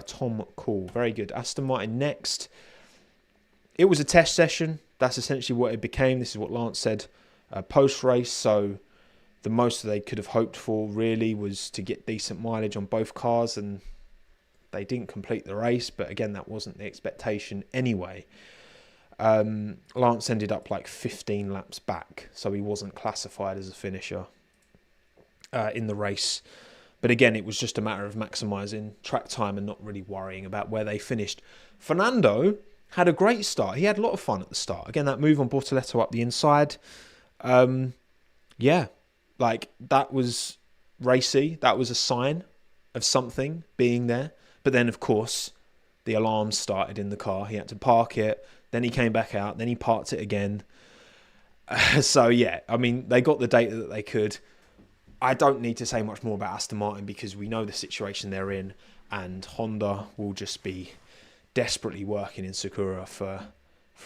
Tom Call. Very good. Aston Martin next. It was a test session. That's essentially what it became. This is what Lance said post-race. So the most that they could have hoped for really was to get decent mileage on both cars, and they didn't complete the race. But again, that wasn't the expectation anyway. Lance ended up like 15 laps back, so he wasn't classified as a finisher in the race. But again, it was just a matter of maximising track time and not really worrying about where they finished. Fernando had a great start. He had a lot of fun at the start. Again, that move on Bortoleto up the inside. Yeah, like that was racy. That was a sign of something being there. But then, of course, the alarm started in the car. He had to park it. Then he came back out. Then he parked it again. So, yeah, I mean, they got the data that they could. I don't need to say much more about Aston Martin because we know the situation they're in, and Honda will just be desperately working in Sakura for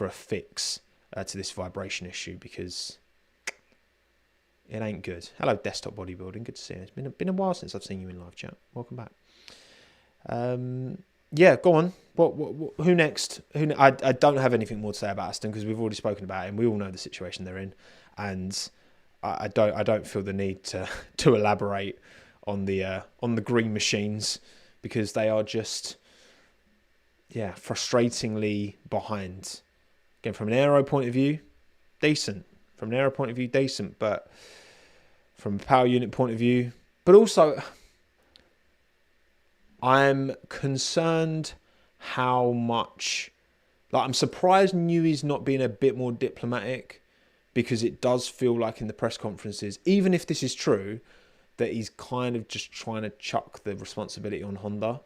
a fix to this vibration issue, because it ain't good. Hello, Desktop Bodybuilding. Good to see you. It's been a while since I've seen you in live chat. Welcome back. Yeah, go on. What who next? I don't have anything more to say about Aston because we've already spoken about it and we all know the situation they're in, and I don't feel the need to elaborate on the green machines, because they are just frustratingly behind. Again, from an aero point of view, decent. From an aero point of view, decent, but from a power unit point of view, but also I'm concerned how much, like, I'm surprised Newey's not being a bit more diplomatic, because it does feel like in the press conferences, even if this is true, that he's kind of just trying to chuck the responsibility on Honda.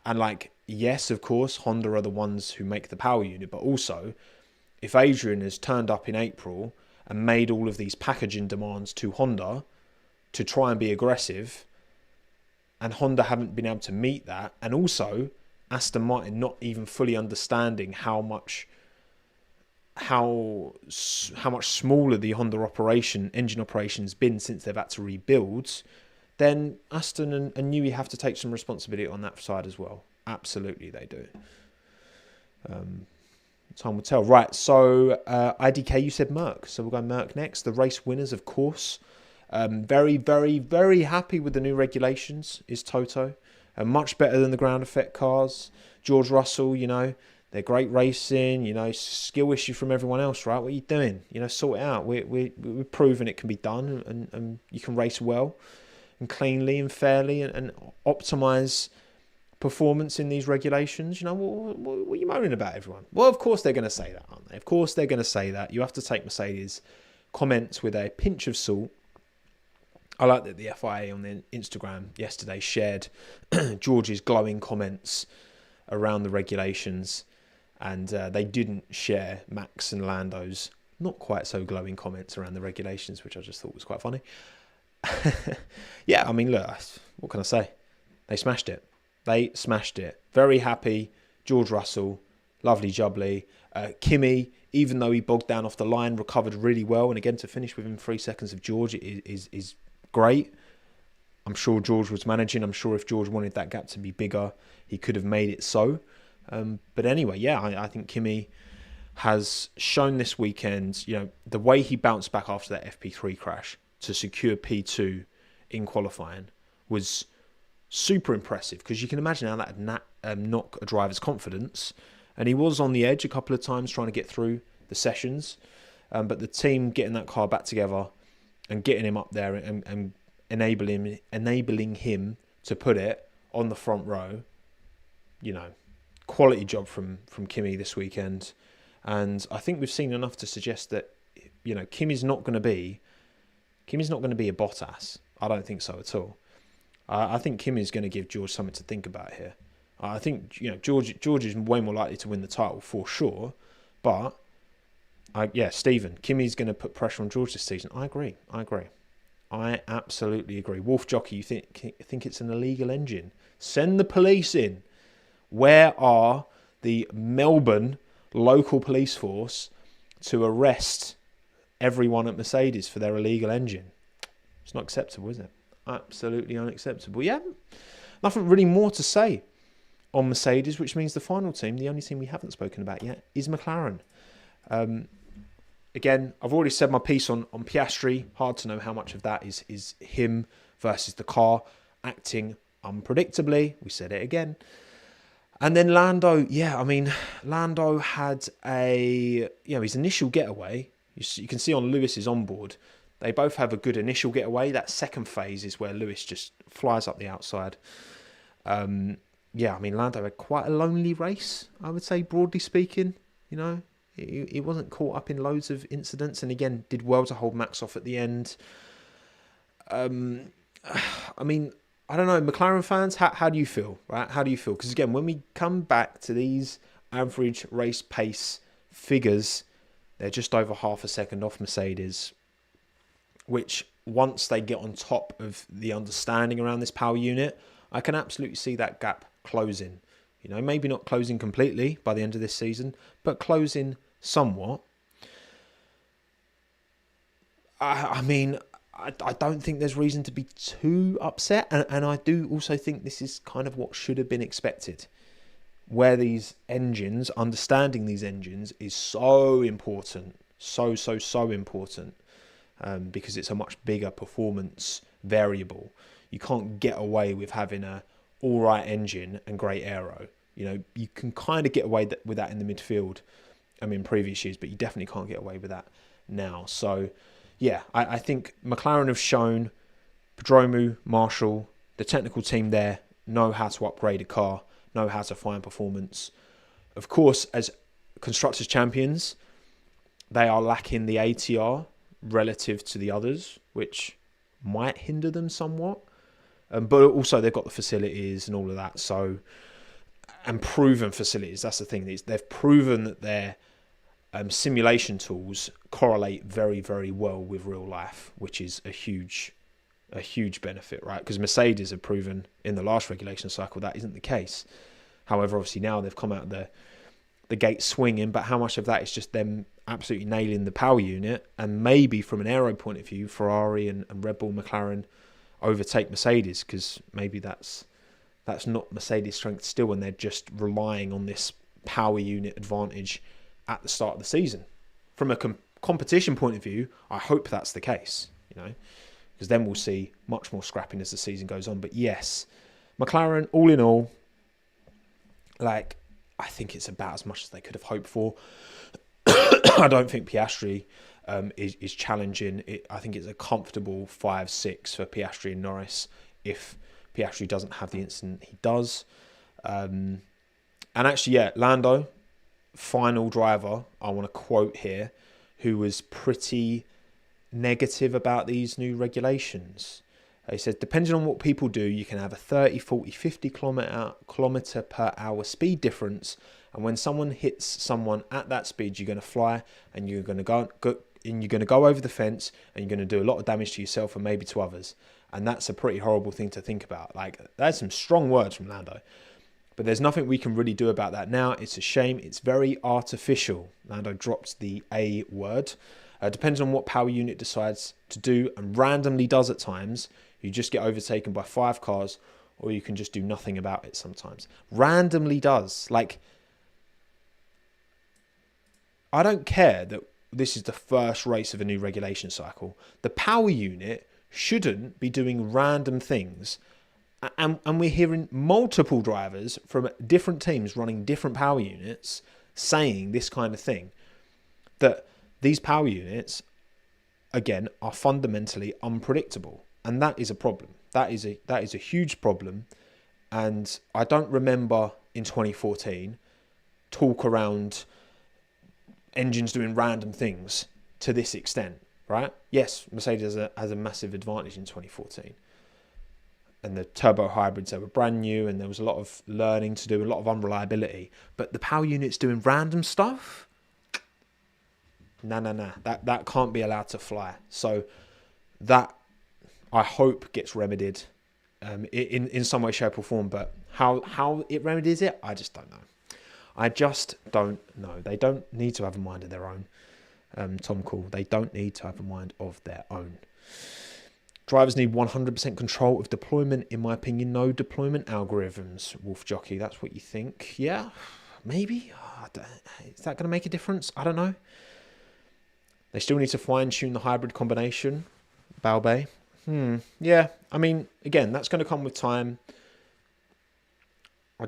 And like, yes, of course, Honda are the ones who make the power unit, but also if Adrian has turned up in April and made all of these packaging demands to Honda to try and be aggressive, and Honda haven't been able to meet that, and also Aston Martin not even fully understanding how much smaller the Honda engine operation's been since they've had to rebuild, then Aston and Newey have to take some responsibility on that side as well. Absolutely, they do. Time will tell. Right, so IDK, you said Merc, so we'll go Merc next. The race winners, of course. Very, very, very happy with the new regulations is Toto. Much better than the ground effect cars. George Russell, they're great racing, skill issue from everyone else, right? What are you doing? Sort it out. We've proven it can be done, and you can race well and cleanly and fairly and optimize performance in these regulations. What are you moaning about, everyone? Well, of course they're going to say that, aren't they? Of course they're going to say that. You have to take Mercedes comments with a pinch of salt. I like that the FIA on their Instagram yesterday shared George's glowing comments around the regulations, and they didn't share Max and Lando's not quite so glowing comments around the regulations, which I just thought was quite funny. Yeah, I mean, look, what can I say? They smashed it. Very happy. George Russell, lovely jubbly. Kimi, even though he bogged down off the line, recovered really well, and again, to finish within 3 seconds of George is great. I'm sure George was managing. I'm sure if George wanted that gap to be bigger, he could have made it so. But anyway, yeah, I think Kimi has shown this weekend, the way he bounced back after that FP3 crash to secure P2 in qualifying was super impressive, because you can imagine how that would knock a driver's confidence. And he was on the edge a couple of times trying to get through the sessions. But the team getting that car back together and getting him up there and enabling him to put it on the front row, quality job from Kimi this weekend. And I think we've seen enough to suggest that, Kimi's not going to be a Bottas. I don't think so at all. I think Kimi's going to give George something to think about here. I think, George is way more likely to win the title for sure. But, Stephen, Kimi's going to put pressure on George this season. I agree. I absolutely agree. Wolf Jockey, you think it's an illegal engine? Send the police in. Where are the Melbourne local police force to arrest everyone at Mercedes for their illegal engine? It's not acceptable, is it? Absolutely unacceptable. Yeah, nothing really more to say on Mercedes, which means the final team, the only team we haven't spoken about yet, is McLaren. Again, I've already said my piece on Piastri. Hard to know how much of that is him versus the car acting unpredictably. We said it again. And then Lando, Lando had his initial getaway. You can see on Lewis's onboard, They both have a good initial getaway. That second phase is where Lewis just flies up the outside. Yeah, I mean, Lando had quite a lonely race, I would say, broadly speaking. You know, he wasn't caught up in loads of incidents, and again, did well to hold Max off at the end. I mean, I don't know, McLaren fans, how do you feel, right? How do you feel? Because again, when we come back to these average race pace figures, they're just over half a second off Mercedes, which once they get on top of the understanding around this power unit, I can absolutely see that gap closing. You know, maybe not closing completely by the end of this season, but closing somewhat. I mean, I don't think there's reason to be too upset. And I do also think this is kind of what should have been expected. Where these engines, understanding these engines is so important. So important. Because it's a much bigger performance variable. You can't get away with having a all right engine and great aero. You know, you can kind of get away with that in the midfield, in previous years, but you definitely can't get away with that now. So, yeah, I think McLaren have shown, Pedromu, Marshall, the technical team there know how to upgrade a car, know how to find performance. Of course, as Constructors' Champions, they are lacking the ATR relative to the others, which might hinder them somewhat. But also they've got the facilities and all of that. So, and proven facilities. That's the thing. They've proven that their simulation tools correlate very, very well with real life, which is a huge benefit, right? Because Mercedes have proven in the last regulation cycle that isn't the case. However, obviously now they've come out the gate swinging, but how much of that is just them absolutely nailing the power unit, and maybe from an aero point of view, Ferrari and Red Bull, McLaren overtake Mercedes, because maybe that's not Mercedes' strength still, and they're just relying on this power unit advantage at the start of the season. From a competition point of view, I hope that's the case, you know, because then we'll see much more scrapping as the season goes on. But yes, McLaren, all in all, like, I think it's about as much as they could have hoped for. I don't think Piastri is challenging. I think it's a comfortable 5-6 for Piastri and Norris if Piastri doesn't have the incident he does. And actually, yeah, Lando, final driver, I want to quote here, who was pretty negative about these new regulations. He said, depending on what people do, you can have a 30, 40, 50 kilometer per hour speed difference. And when someone hits someone at that speed, you're going to fly and you're going to go over the fence and you're going to do a lot of damage to yourself and maybe to others. And that's a pretty horrible thing to think about. Like, that's some strong words from Lando. But there's nothing we can really do about that now. It's a shame. It's very artificial. Lando dropped the A word. Depends on what power unit decides to do and randomly does at times. You just get overtaken by 5 cars, or you can just do nothing about it sometimes. Randomly does. Like, I don't care that this is the first race of a new regulation cycle. The power unit shouldn't be doing random things. And we're hearing multiple drivers from different teams running different power units saying this kind of thing. That these power units, again, are fundamentally unpredictable. And that is a problem. That is a huge problem. And I don't remember in 2014 talk around engines doing random things to this extent, right? Yes, Mercedes has a massive advantage in 2014. And the turbo hybrids, they were brand new, and there was a lot of learning to do, a lot of unreliability. But the power units doing random stuff? Nah. That can't be allowed to fly. So that, I hope, gets remedied in some way, shape or form. But how it remedies it, I just don't know. They don't need to have a mind of their own. Tom Call, they don't need to have a mind of their own. Drivers need 100% control of deployment, in my opinion. No deployment algorithms, Wolf Jockey. That's what you think. Yeah, maybe. Is that going to make a difference? I don't know. They still need to fine-tune the hybrid combination. Balbay. Yeah, I mean, again, that's going to come with time. I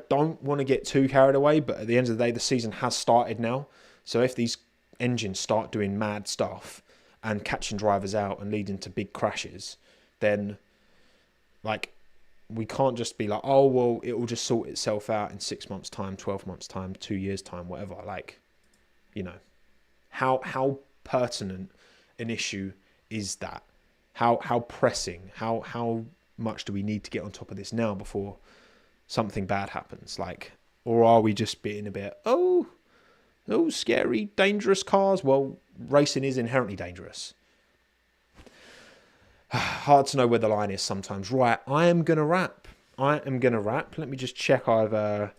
don't want to get too carried away, but at the end of the day, the season has started now. So if these engines start doing mad stuff, and catching drivers out and leading to big crashes, then like we can't just be like, oh, well, it will just sort itself out in 6 months' time, 12 months' time, 2 years' time, whatever. Like, you know, how pertinent an issue is that? How pressing? How much do we need to get on top of this now before something bad happens? Like, or are we just being a bit, oh, scary, dangerous cars? Well, racing is inherently dangerous. Hard to know where the line is sometimes. Right, I am going to wrap. Let me just check I've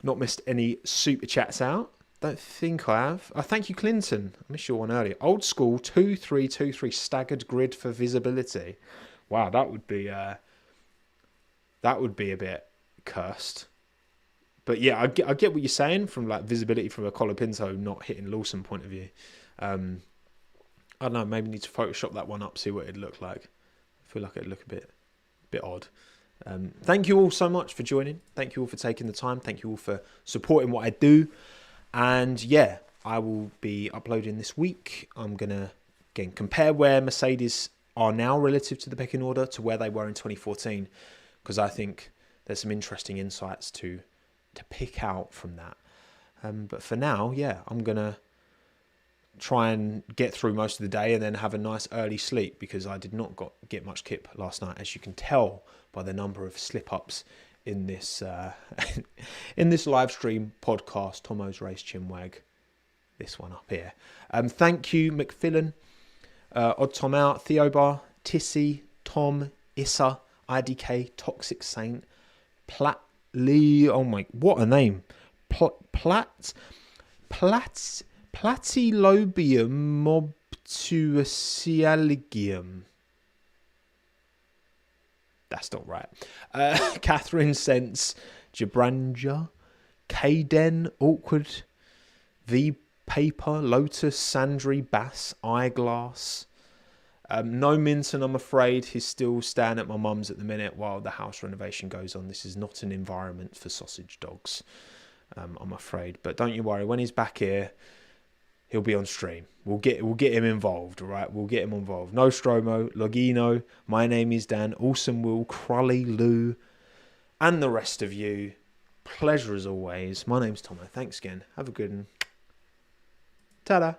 not missed any super chats out. Don't think I have. Thank you, Clinton. I missed your one earlier. Old school 2323 staggered grid for visibility. Wow, that would be a bit cursed. But yeah, I get what you're saying from like visibility from a Colapinto not hitting Lawson point of view. I don't know, maybe need to Photoshop that one up, see what it'd look like. I feel like it'd look a bit odd. Thank you all so much for joining. Thank you all for taking the time. Thank you all for supporting what I do. And yeah, I will be uploading this week. I'm going to, again, compare where Mercedes are now relative to the pecking order to where they were in 2014. Because I think there's some interesting insights to pick out from that. But for now, yeah, I'm going to try and get through most of the day and then have a nice early sleep, because I did not get much kip last night, as you can tell by the number of slip-ups in this in this live stream podcast, Tommo's Race CHINWAG, this one up here. Thank you, McFillan, Odd Tom Out, Theobar, Tissy, Tom, Issa, IDK, Toxic Saint, Plat Lee, oh my, what a name, Platylobium mobtusialigium. That's not right. Catherine Sense, Jabranja, Kaden, Awkward, V Paper, Lotus, Sandry, Bass, Eyeglass. No Minton, I'm afraid. He's still staying at my mum's at the minute while the house renovation goes on. This is not an environment for sausage dogs, I'm afraid. But don't you worry, when he's back here, he'll be on stream. We'll get him involved, all right? We'll get him involved. Nostromo, Logino, My Name is Dan, Awesome Will, Crully, Lou, and the rest of you. Pleasure as always. My name's Tomo. Thanks again. Have a good one. Ta-da.